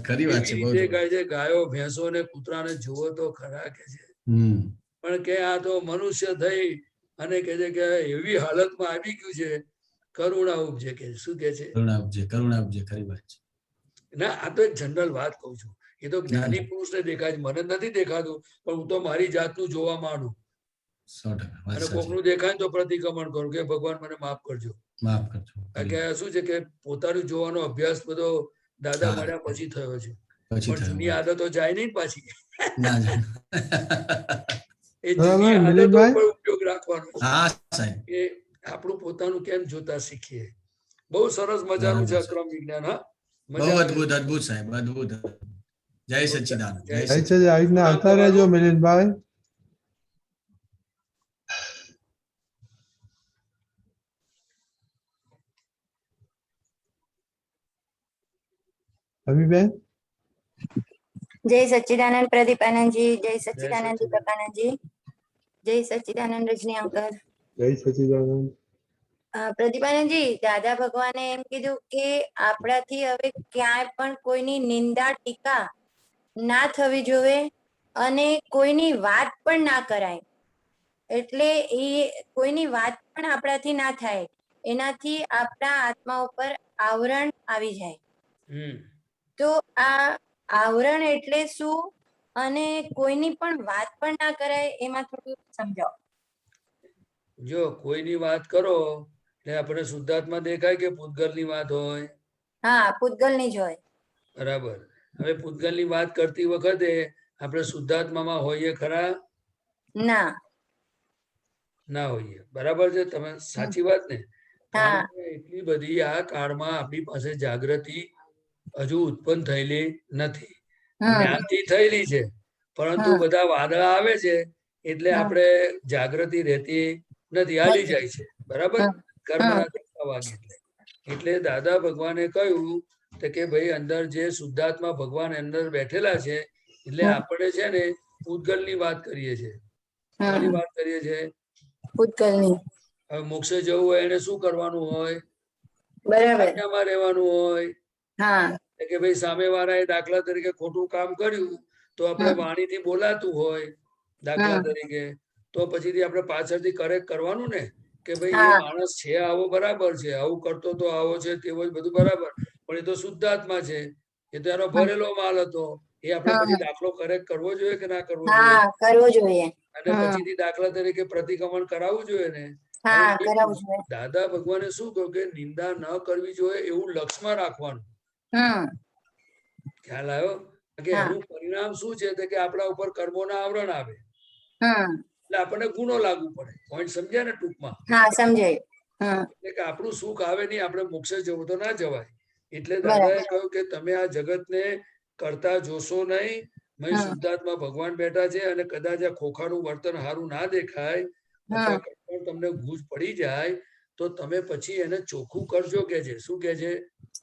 ખરી વાત છે. એવી બહુ રીતે જ. ખાય છે. ગાયો ભેંસો ને કૂતરાને જુઓ તો ખરા કે છે. પણ કે આ તો મનુષ્ય થઈ અને કે છે કે એવી હાલતમાં આવી ગયું છે, કરુણા ઉપજે કે શું કે છે? કરુણા આપજે. ખરી વાત છે. ના, આ તો એક જનરલ વાત કહું છું. એ તો જ્ઞાની પુરુષને દેખાય છે, મને નથી દેખાતું, પણ હું તો મારી જાતનું જોવા માંડું. 100% વાત અને સાચી. કોકનું દેખાય તો પ્રતિક્રમણ કરું કે ભગવાન મને માફ કરજો. માફ કરજો. કારણ કે શું છે કે પોતાનું જોવાનો અભ્યાસ બધો દાદા હા. મળ્યા પછી થયો છે. પછી પણ થયો જૂની વાત. આદતો જાય નહીં પાછી. ના એ બરાબર જૂની આદતો મિલિંદભાઈ? પર ઉપયોગ રાખવાનો હા સાહેબ. કે આપણું પોતાનું કેમ જોતા શીખીએ. બહુ સરસ મજાનું છે બરાબર છે. અક્રમ વિજ્ઞાન. હા, બહુ મજા આવે. અદભુત અદભુત સાહેબ, અદભુત. જય સચ્ચિદાનંદ. જય જય છે સચ્ચિદાનંદ. આવી રીતના નામ આવતા રહેજો તમારું? મિલિંદભાઈ. અમીબેન? જય સચ્ચિદાનંદ પ્રદીપાનંદજી, જય સચ્ચિદાનંદ સચ્ચિદાનંદ. દીપકાનંદજી, જય સચ્ચિદાનંદ રજની અંકલ. જય સચિદાનંદ. પ્રદીપાનંદજી, દાદા ભગવાને એમ કીધું કે આપણાથી હવે ક્યાંય પણ કોઈની નિંદા ટીકા ના થવી જોઈએ અને કોઈની વાત પણ ના કરાય. એટલે એ કોઈની વાત પણ આપણાથી ના થાય, એનાથી આપણા આત્મા ઉપર આવરણ આવી જાય. તો આ આવરણ એટલે શું અને કોઈની પણ વાત પણ ના કરાય, એમાં થોડું સમજાવો. જો કોઈની વાત કરો એટલે આપણે શુદ્ધાત્મા દેખાય કે પૂતગલની વાત હોય? હા, પૂતગલની જ હોય. બરાબર. હવે પૂતગલની વાત કરતી વખતે આપણે શુદ્ધાત્મામાં હોઈએ ખરા? ના. ના હોઈએ. બરાબર છે. તમે સાચી વાત ને? કારણ હા. કે એટલી બધી આ કાળમાં આપણી પાસે જાગૃતિ હજુ ઉત્પન્ન થયેલી નથી. જ્ઞાનથી થયેલી છે, પરંતુ બધા વાદળા આવે છે એટલે આપણે જાગૃતિ રહેતી નથી, હાલી જાય છે. બરાબર? કર્મના ધક્કા વાગે એટલે દાદા ભગવાને કહ્યું કે ભાઈ અંદર જે શુદ્ધાત્મા ભગવાન અંદર બેઠેલા છે, એટલે આપણે છે ને પૂતગલની વાત કરીએ છીએ. કોની વાત કરીએ છીએ? પૂતગલની. હવે મોક્ષે જવું હોય એને શું કરવાનું હોય? બરાબર. આજ્ઞામાં રહેવાનું હોય. હા. કે ભાઈ સામે વાળાએ દાખલા તરીકે ખોટું કામ કર્યું તો આપણે વાણીથી બોલાતું હોય દાખલા તરીકે, તો પછીથી આપણે પાછળથી કરેક્ટ કરવાનું ને કે ભાઈ એ માણસ છે આવો બરાબર છે, આવું કરતો તો આવો છે તેવો બધું બરાબર, પણ એ તો શુદ્ધાત્મા છે, એ તો એનો ભરેલો માલ હતો. એ આપણે પછી દાખલો કરેક્ટ કરવો જોઈએ કે ના કરવો જોઈએ? હા, કરવો જોઈએ. અને પછીથી દાખલા તરીકે પ્રતિક્રમણ કરાવવું જોઈએ ને. હા, કરાવવું જોઈએ. દાદા ભગવાને શું કહ્યું કે નિંદા ન કરવી જોઈએ એવું લક્ષમાં રાખવાનું. ખ્યાલ આવ્યો? કે એનું પરિણામ શું છે કે આપણા ઉપર કર્મોના આવરણ આવે એટલે આપણને ગુનો લાગુ પડે. પોઈન્ટ સમજ્યા ને ટૂંકમાં? હા, સમજાય. એટલે કે આપણું સુખ આવે નહીં, આપણે મોક્ષે જવું તો ના જવાય. એટલે દાદાએ કહ્યું કે તમે આ જગતને કરતા જોશો નહીં. મેં શુદ્ધાત્મા ભગવાન બેઠા છે અને કદાચ આ ખોખાનું વર્તન સારું ના દેખાય અથવા પણ તમને ગૂંજ પડી જાય તો તમે પછી એને ચોખ્ખું કરજો કે છે. શું કે છે?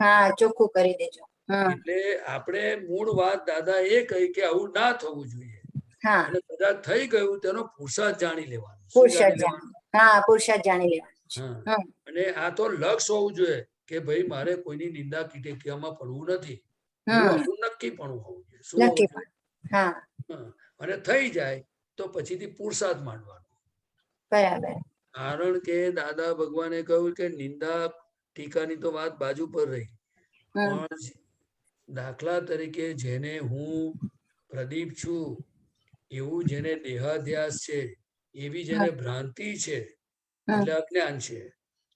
હા, ચોખ્ખું કરી દેજો. એટલે આપણે મૂળ વાત દાદા એ કહી કે આવું ના થવું જોઈએ. હા, અને કદાચ થઈ ગયું તેનો પુરુષાર્થ જાણી લેવાનો. પુરુષાર્થ જાણી, હા, પુરુષાર્થ જાણી લેવાનો. હા, અને આ તો લક્ષ હોવું જોઈએ કે ભાઈ મારે કોઈની નિંદા કીટેકિયામાં પડવું નથી. આપણું નક્કી પણ હોવું જોઈએ. શું હોવું જોઈએ? હા, અને થઈ જાય તો પછીથી પુરુષાર્થ માંડવાનો. બરાબર. કારણ કે દાદા ભગવાને કહ્યું કે નિંદા ટીકાની તો વાત બાજુ પર રહી, પણ દાખલા તરીકે જેને હું પ્રદીપ છું એવું જેને દેહાધ્યાસ છે, એવી જેને ભ્રાંતિ છે એટલે અજ્ઞાન છે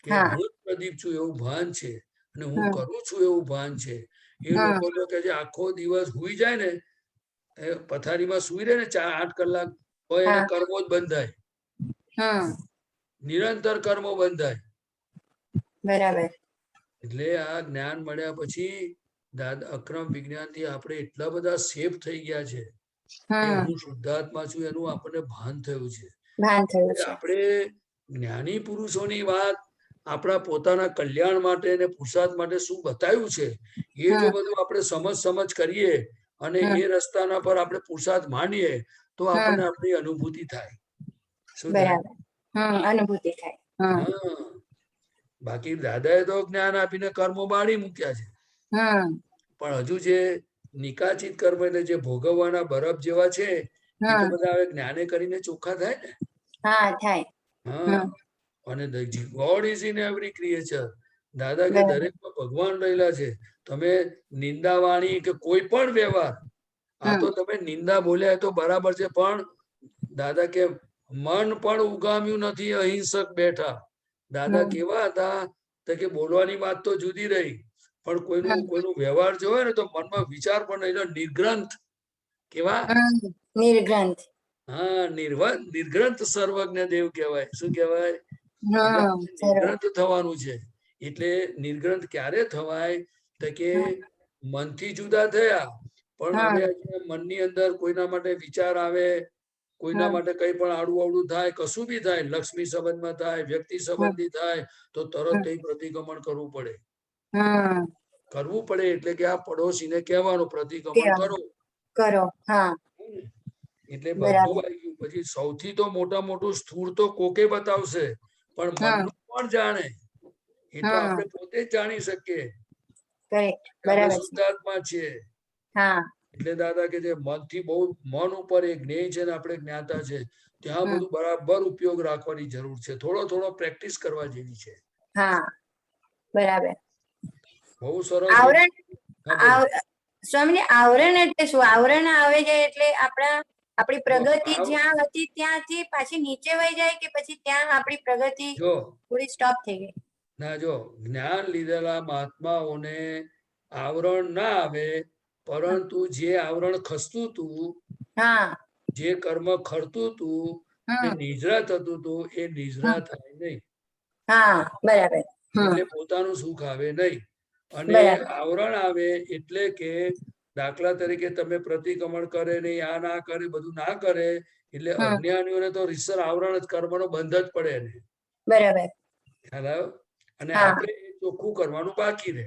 કે હું જ પ્રદીપ છું એવું ભાન છે અને હું કરું છું એવું ભાન છે. એ લોકો તો કે જે આખો દિવસ હુઈ જાય ને, પથારીમાં સુઈ રહે ને 4-8 કલાક, તો એને કર્મો જ બંધાય, નિરંતર કર્મો બંધાય. બરાબર. એટલે આ જ્ઞાન મળ્યા પછી દાદા અક્રમ વિજ્ઞાન થી આપણે એટલા બધા સેફ થઈ ગયા છે કે હું શુદ્ધાત્મા છું એનું આપણને ભાન થયું છે. આપણે જ્ઞાની પુરુષોની વાત આપણા પોતાના કલ્યાણ માટે અને પુરુષાર્થ માટે શું બતાવ્યું છે એ જો બધું આપણે સમજ કરીએ અને એ રસ્તાના પર આપણે પુરુષાર્થ માનીએ તો આપણને આપણી અનુભૂતિ થાય. શું થાય? અનુભૂતિ થાય. બાકી દાદાએ તો જ્ઞાન આપીને કર્મો બાળી મૂક્યા છે, પણ હજુ જે નિકાચિત કર્મ એટલે જે ભોગવવાના બરફ જેવા છે એ તો બધા હવે જ્ઞાને કરીને ચોખ્ખા થાય ને. હા, થાય. અને God is in every creature. દાદા કે દરેકમાં ભગવાન રહેલા છે. તમે નિંદા વાણી કે કોઈ પણ વ્યવહાર, આ તો તમે નિંદા બોલ્યા તો બરાબર છે, પણ દાદા કે મન પણ ઉગામ્યું નથી, અહિંસક બેઠા. દાદા કેવા હતા તો કે બોલવાની વાત તો જુદી રહી, પણ કોઈનું વ્યવહાર જોવે ને તો મનમાં વિચાર પણ નહીં. નિર્ગ્રંથ કેવા? નિર્ગ્રંથ. હા, નિર્ગ્રંથ સર્વજ્ઞ દેવ કહેવાય. શું કહેવાય? નિર્ગ્રંથ થવાનું છે. એટલે નિર્ગ્રંથ ક્યારે થવાય તો કે મનથી જુદા થયા, પણ હવે મનની અંદર કોઈના માટે વિચાર આવે, કોઈના માટે કઈ પણ આડું થાય, કશું બી થાય, લક્ષ્મી સંબંધમાં થાય, વ્યક્તિ સંબંધી થાય, તો તરત એ પ્રતિક્રમણ કરવું પડે. એટલે કે આ પડોશીને કહેવાનું પ્રતિક્રમણ કરો. એટલે બધું આવી ગયું. પછી સૌથી તો મોટું સ્થૂળ તો કોકે બતાવશે, પણ મનનું કોણ જાણે? એ તો આપણે પોતે જ જાણી શકીએ. શુદ્ધાત્મા છીએ. એટલે દાદા કે જે મનથી બહુ મન ઉપર એક જ્ઞેય છે ને આપણે જ્ઞાતા છે, ત્યાં બધું બરાબર ઉપયોગ રાખવાની જરૂર છે. થોડો પ્રેક્ટિસ કરવા જેવી છે. બરાબર. બહુ સરસ. સ્વામી, આવરણ એટલે શું? આવરણ આવે જાય એટલે આપણી પ્રગતિ જ્યાં હતી ત્યાંથી પાછી નીચે વહી જાય કે પછી ત્યાં આપણી પ્રગતિ થોડી સ્ટોપ થઈ ગઈ? ના, જો જ્ઞાન લીધેલા મહાત્માઓને આવરણ ના આવે, પરંતુ જે આવરણ ખસતું હતું, જે કર્મ ખરતું હતું, એ નિજરા થતું હતું, એ નિજરા થાય નહીં. બરાબર. એટલે પોતાનું સુખ આવે નહીં. અને આવરણ આવે એટલે કે દાખલા તરીકે તમે પ્રતિક્રમણ કરે નહીં, આ ના કરે, બધું ના કરે, એટલે અજ્ઞાનીઓને તો રીતસર આવરણ જ, કર્મનો બંધ જ પડે ને. બરાબર. ખ્યાલ આવ્યો? અને આપણે ચોખ્ખું કરવાનું બાકી રહે.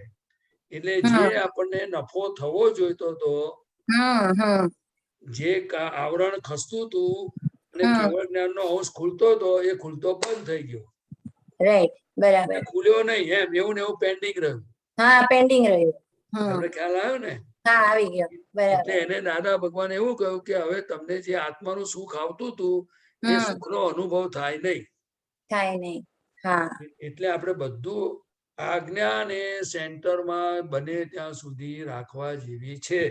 એટલે જે આપણને નફો થવો જોઈતો હતો, જે આવરણ ખસતું હતું અને કેવળ જ્ઞાનનો અંશ ખુલતો હતો, એ ખુલતો બંધ થઈ ગયો. બરાબર. ખુલ્યો નહીં, એમ એવું ને એવું પેન્ડિંગ રહ્યું. પેન્ડિંગ રહ્યું. આપણે ખ્યાલ આવ્યો ને? આવી ગયો. એટલે એને દાદા ભગવાન એવું કહ્યું કે હવે તમને જે આત્માનું સુખ આવતું હતું એ સુખનો અનુભવ થાય નહીં. એટલે આપણે બધું આજ્ઞા અને સેન્ટરમાં બને ત્યાં સુધી રાખવા જેવી છે.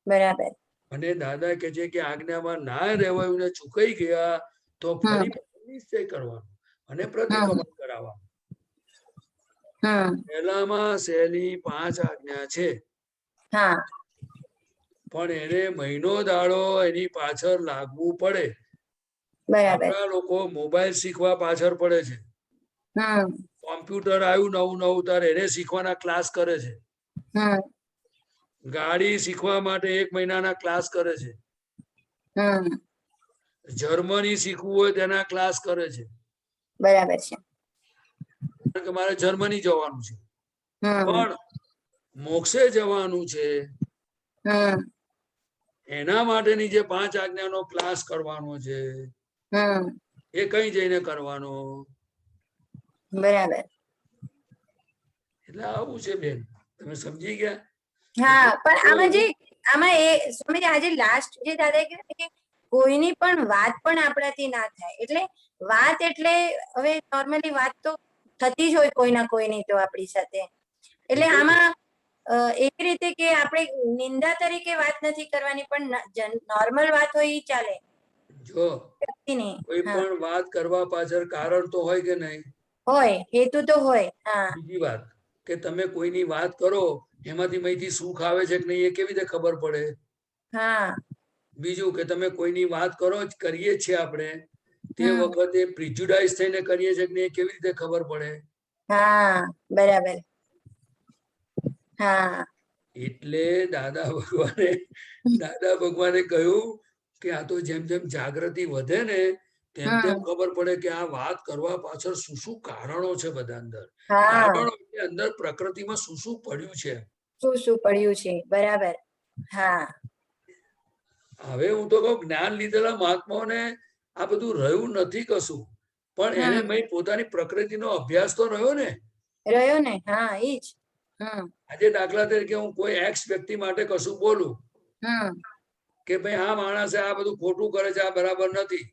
બરાબર. અને દાદા કે છે કે આજ્ઞામાં ના રહેવાયું ને ચૂકાઈ ગયા તો ફરી નિશ્ચય કરવાનો અને પ્રતિક્રમણ કરાવવાનું. પહેલામાં સહેલી 5 આજ્ઞા છે, પણ એને મહિનો દાડો એની પાછળ લાગવું પડે. આપણા લોકો મોબાઈલ શીખવા પાછળ પડે છે, કોમ્પ્યુટર આવ્યું નવું તારે એને શીખવાના ક્લાસ કરે છે. હમ ગાડી શીખવા માટે 1 મહિનાના ક્લાસ કરે છે. હમ જર્મની શીખવું હોય તેના ક્લાસ કરે છે. બરાબર છે. કારણ કે મારે જર્મની જવાનું છે. હમ પણ મોક્ષે જવાનું છે હમ એના માટેની જે 5 આજ્ઞાનો ક્લાસ કરવાનો છે હમ એ કઈ જઈને કરવાનો. બરાબર. એટલે આવું છે બેન, તમે સમજી ગયા? હા, પણ આમાં એ સ્વામીજી આજે લાસ્ટ જે દાદાએ કીધું ને કે કોઈની પણ વાત પણ આપણાથી ના થાય. એટલે વાત એટલે હવે નોર્મલી વાત તો થતી જ હોય કોઈના કોઈની તો આપણી સાથે. એટલે આમાં એવી રીતે કે આપણે નિંદા તરીકે વાત નથી કરવાની, પણ નોર્મલ વાત હોય એ ચાલે. જો કોઈ પણ વાત કરવા પાછળ કારણ તો હોય કે નહીં? હોય, હેતુ તો હોય. હા. બીજી વાત કે તમે કોઈની વાત કરો એમાંથી મહીથી સુખ આવે છે કે નહીં એ કેવી રીતે ખબર પડે? હા. બીજું કે તમે કોઈની વાત કરીએ છીએ આપણે તે વખતે પ્રિજ્યુડાઇઝ થઈને કરીએ છીએ કે નહીં એ કેવી રીતે ખબર પડે? હા, બરાબર. હા. એટલે દાદા ભગવાને કહ્યું કે આ તો જેમ જેમ જાગૃતિ વધે ને તેમ તેમ ખબર પડે કે આ વાત કરવા પાછળ શું શું કારણો છે બધા અંદર. કારણો એટલે અંદર પ્રકૃતિમાં શું શું પડ્યું છે. શું પડ્યું છે. બરાબર. હા. હવે હું તો કહું જ્ઞાન લીધેલા મહાત્માઓને આ બધું રહ્યું નથી કશું, પણ એને પોતાની પ્રકૃતિનો અભ્યાસ તો રહ્યો ને. રહ્યો ને. હા, ઈ જ. આજે દાખલા તરીકે હું કોઈ એક્સ વ્યક્તિ માટે કશું બોલું કે ભાઈ આ માણસે આ બધું ખોટું કરે છે, આ બરાબર નથી,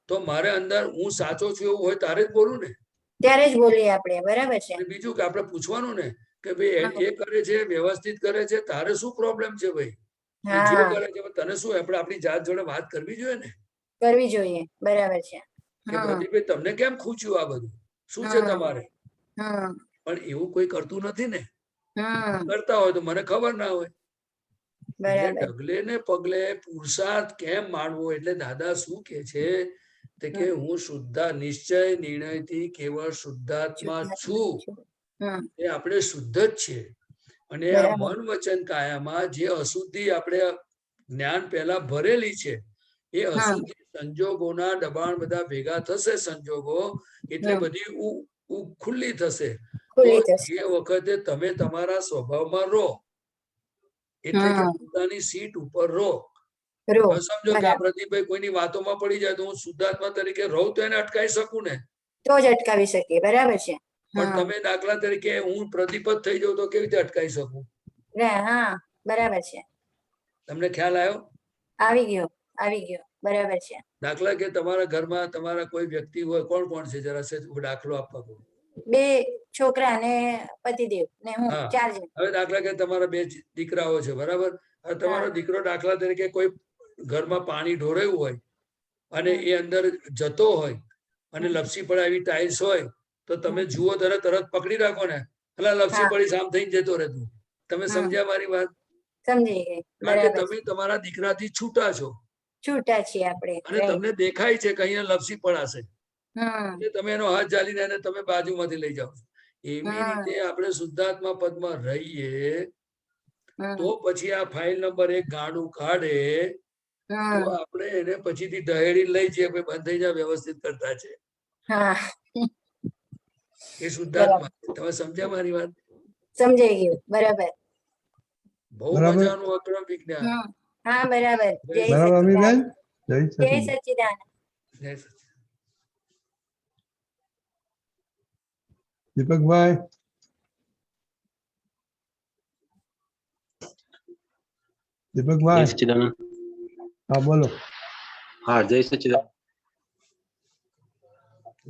તો મારે અંદર હું સાચો છું એવું હોય તારે જ બોલું ને. ત્યારે જ બોલીએ આપણે. બરાબર છે. બીજું કે આપણે પૂછવાનું ને કે ભાઈ એ કરે છે વ્યવસ્થિત કરે છે, તારે શું પ્રોબ્લેમ છે ભાઈ? જે કરે છે તને શું? આપણે આપણી જાત જોડે વાત કરવી જોઈએ ને. કરવી જોઈએ. બરાબર છે. કે પ્રદીપભાઈ તમને કેમ ખૂચ્યું આ બધું? શું છે તમારે? પણ એવું કોઈ કરતું નથી ને. કરતા હોય તો મને ખબર ના હોય. ડગલે ને પગલે પુરુષાર્થ કેમ માનવો? એટલે દાદા શું કે છે કે હું શુદ્ધ નિશ્ચય નિર્ણયથી કેવળ શુદ્ધાત્મા છું. એ આપણે શુદ્ધ જ છીએ. અને આ મન વચન કાયામાં જે અશુદ્ધિ આપણે જ્ઞાન પહેલા ભરેલી છે એ અશુદ્ધિ સંજોગોના દબાણ બધા ભેગા થશે, સંજોગો એટલે બધી ખુલ્લી થશે. તો એ વખતે તમે તમારા સ્વભાવમાં રહો, એટલે કે પોતાની સીટ ઉપર રહો. સમજો કે આ પ્રદીપભાઈ કોઈની વાતોમાં પડી જાય તો હું શુદ્ધાત્મા તરીકે રહું તો એને અટકાવી શકું ને? તો જ અટકાવી શકીએ. બરાબર છે. પણ તમે દાખલા તરીકે હું પ્રદીપ જ થઈ જાઉં તો કેવી રીતે અટકાવી શકું? હા, બરાબર છે. તમને ખ્યાલ આવ્યો? આવી ગયો. આવી ગયો. બરાબર છે. દાખલા કે તમારા ઘરમાં તમારા કોઈ વ્યક્તિ હોય, કોણ કોણ છે? જરા દાખલો આપવા કહો. 2 છોકરા ને પતિદેવ ને હું, 4 જણ. હવે દાખલા કે તમારા 2 દીકરાઓ છે, બરાબર? હવે તમારો દીકરો દાખલા તરીકે કોઈ ઘરમાં પાણી ઢોળાયું હોય અને એ અંદર જતો હોય અને લપસી પડે એવી ટાઇલ્સ હોય તો તમે જુઓ તરત પકડી રાખો ને, એટલે લપસી પડી સામ થઈને જતો રહે. તમે સમજ્યા મારી વાત? સમજી ગઈ. કારણ કે તમે તમારા દીકરાથી છૂટા છો. છૂટા છીએ આપણે. અને તમને દેખાય છે કે અહીંયા લપસી પડાશે, એટલે તમે એનો હાથ ઝાલીને એને તમે બાજુમાંથી લઈ જાઓ છો. એવી રીતે આપણે શુદ્ધાત્મા પદમાં રહીએ તો પછી આ ફાઇલ નંબર 1 ગાડું કાઢે તો આપણે એને પછીથી દહેડી લઈ જઈએ, બંધ થઈ જાય, વ્યવસ્થિત કરતા છે. એ શુદ્ધાત્મા. તમે સમજ્યા મારી વાત? સમજાઈ ગયું. બરાબર. બહુ મજાનું અક્રમ વિજ્ઞાન. હા, બરાબર. જય સચ્ચિદાનંદ. જય સચ્ચિદાનંદ. દીપકભાઈ. દીપકભાઈ. હા, બોલો. હા, જય સચ્ચિદાનંદ.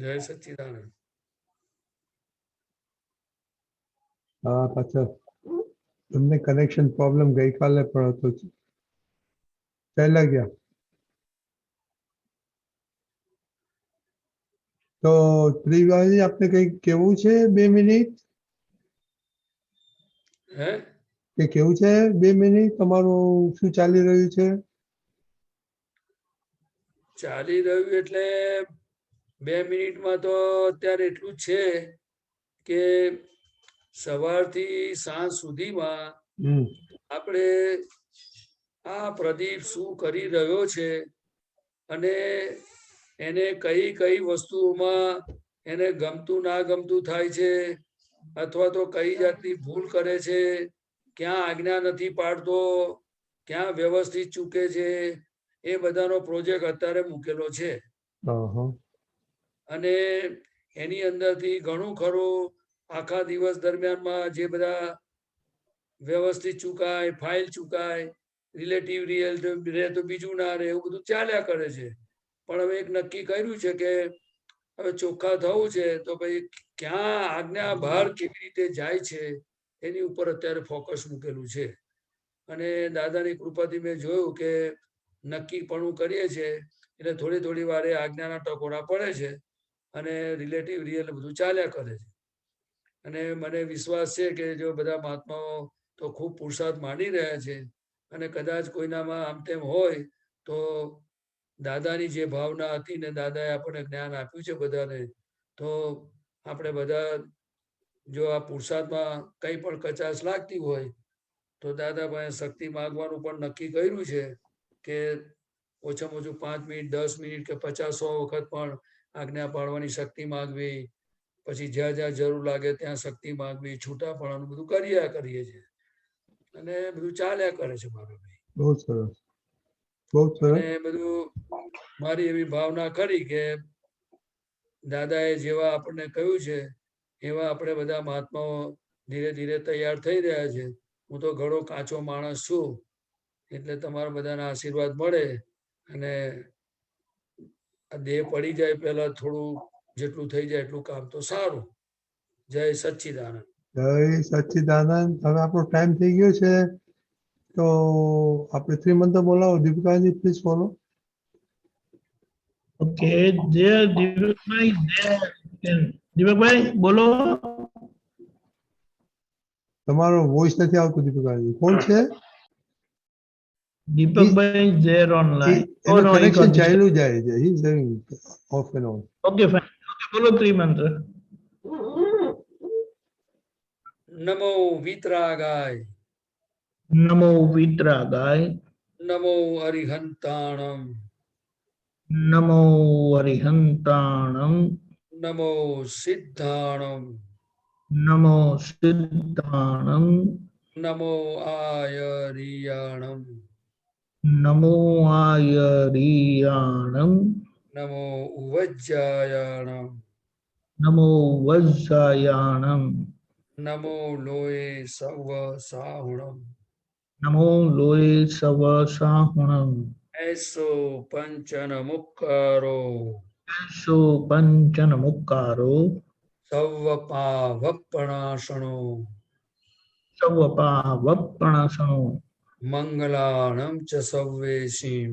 જય સચ્ચિદાનંદ. હા, પાછળ તમને કનેક્શન પ્રોબ્લેમ ગઈકાલે પણ હતો. ચાલ્યા ગયા તો ત્રિવારી આપને કઈ કેવું છે? 2 મિનિટ કે કેવું છે? 2 મિનિટ તમારું શું ચાલી રહ્યું છે? ચાલી રહ્યું એટલે 2 મિનિટમાં તો અત્યારે એટલું જ છે કે સવારથી સાંજ સુધીમાં આપણે આ પ્રદીપ શું કરી રહ્યો છે અને એને કઈ કઈ વસ્તુઓમાં એને ગમતું ના ગમતું થાય છે અથવા તો કઈ જાતની ભૂલ કરે છે, ક્યાં આજ્ઞા નથી પાડતો, ક્યાં વ્યવસ્થિત ચૂકે છે, એ બધાનો પ્રોજેક્ટ અત્યારે મૂકેલો છે. અને એની અંદરથી ઘણું ખરું આખા દિવસ દરમિયાનમાં જે બધા વ્યવસ્થિત ચૂકાય, ફાઇલ ચૂકાય, રિલેટિવ રિયલ રહે તો બીજું ના રહે, એવું બધું ચાલ્યા કરે છે. પણ હવે એક નક્કી કર્યું છે કે હવે ચોખ્ખા થવું છે તો ભાઈ ક્યાં આજ્ઞા બહાર કેવી રીતે જાય છે એની ઉપર અત્યારે ફોકસ મૂકેલું છે. અને દાદાની કૃપાથી મેં જોયું કે નક્કીપણું કરીએ છીએ એટલે થોડી થોડી વારે આજ્ઞાના ટકોરા પડે છે અને રિલેટિવ રિયલ બધું ચાલ્યા કરે છે. અને મને વિશ્વાસ છે કે જો બધા મહાત્માઓ તો ખૂબ પુરુષાર્થ માંડી રહ્યા છે અને કદાચ કોઈનામાં આમ તેમ હોય તો દાદાની જે ભાવના હતી ને દાદાએ આપણને જ્ઞાન આપ્યું છે બધાને, તો આપણે બધા જો આ પુરુષાર્થમાં કંઈ પણ કચાશ લાગતી હોય તો દાદા પાસે શક્તિ માગવાનું પણ નક્કી કર્યું છે કે ઓછામાં ઓછું 5 મિનિટ, 10 મિનિટ કે 50-100 વખત પણ આજ્ઞા પાડવાની શક્તિ માગવી, પછી જ્યાં જ્યાં જરૂર લાગે ત્યાં શક્તિ માગવી, છૂટા પડવાનું બધું કર્યા કરીએ છીએ અને બધું ચાલ્યા કરે છે મારો ભાઈ. બહુ સરસ, બહુ સરસ. અને બધું મારી એવી ભાવના ખરી કે દાદાએ જેવા આપણને કહ્યું છે એવા આપણે બધા મહાત્માઓ ધીરે ધીરે તૈયાર થઈ રહ્યા છે. હું તો ઘણો કાચો માણસ છું એટલે તમારા બધાના આશીર્વાદ મળે અને આ દેહ પડી જાય પહેલા થોડું જેટલું થઈ જાય એટલું કામ તો સારું. જય સચ્ચિદાનંદ. જય સચ્ચિદાનંદ. હવે આપણો ટાઈમ થઈ ગયો છે તો આપણે શ્રીમંત બોલાવો. દીપિકાજી પ્લીઝ બોલો. ઓકે, જય દીપકભાઈ, જય દીપકભાઈ બોલો. તમારો વોઇસ નથી આવતો દીપિકાજી. કોણ છે? દીપકભાઈ ઝેર ઓનલાઈન. એનું કનેક્શન ચાલ્યું જાય છે. He ease of and on. Okay fine. Okay બોલો ત્રિમંત્ર. નમો વિતરાગાય. નમો વિતરાગાય. નમો અરિહંતાણમ. નમો અરિહંતાણમ. નમો સિદ્ધાણમ. નમો સિદ્ધાણમ. નમો આયરિયાણમ. નમો આયરિયાણમ. નમો ઉવજ્જાયાણમ. નમો વજ્જાયાણમ. નમો લોય સવ સાહુણમ. નમો લોય સવ સાહુણમ. એસો પંચન મુક્કારો. એસો પંચન મુક્કારો. સવ પાવપણાસણો. સવ પાવપણાસણો. મંગલાણમ ચ સવ્વેસીમ.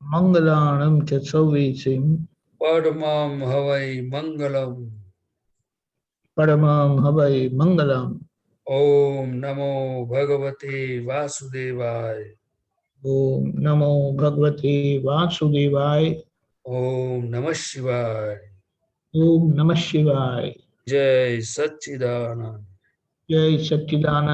મંગલાણમ ચ સવ્વેસીમ. પરમં હવૈ મંગલમ. પરમં હવૈ મંગલમ. ઓમ નમો ભગવતે વાસુદેવાય. ઓમ નમો ભગવતે વાસુદેવાય. ઓમ નમઃ શિવાય. ઓમ નમઃ શિવાય. જય સચ્ચિદાનંદ. જય સચ્ચિદાનંદ.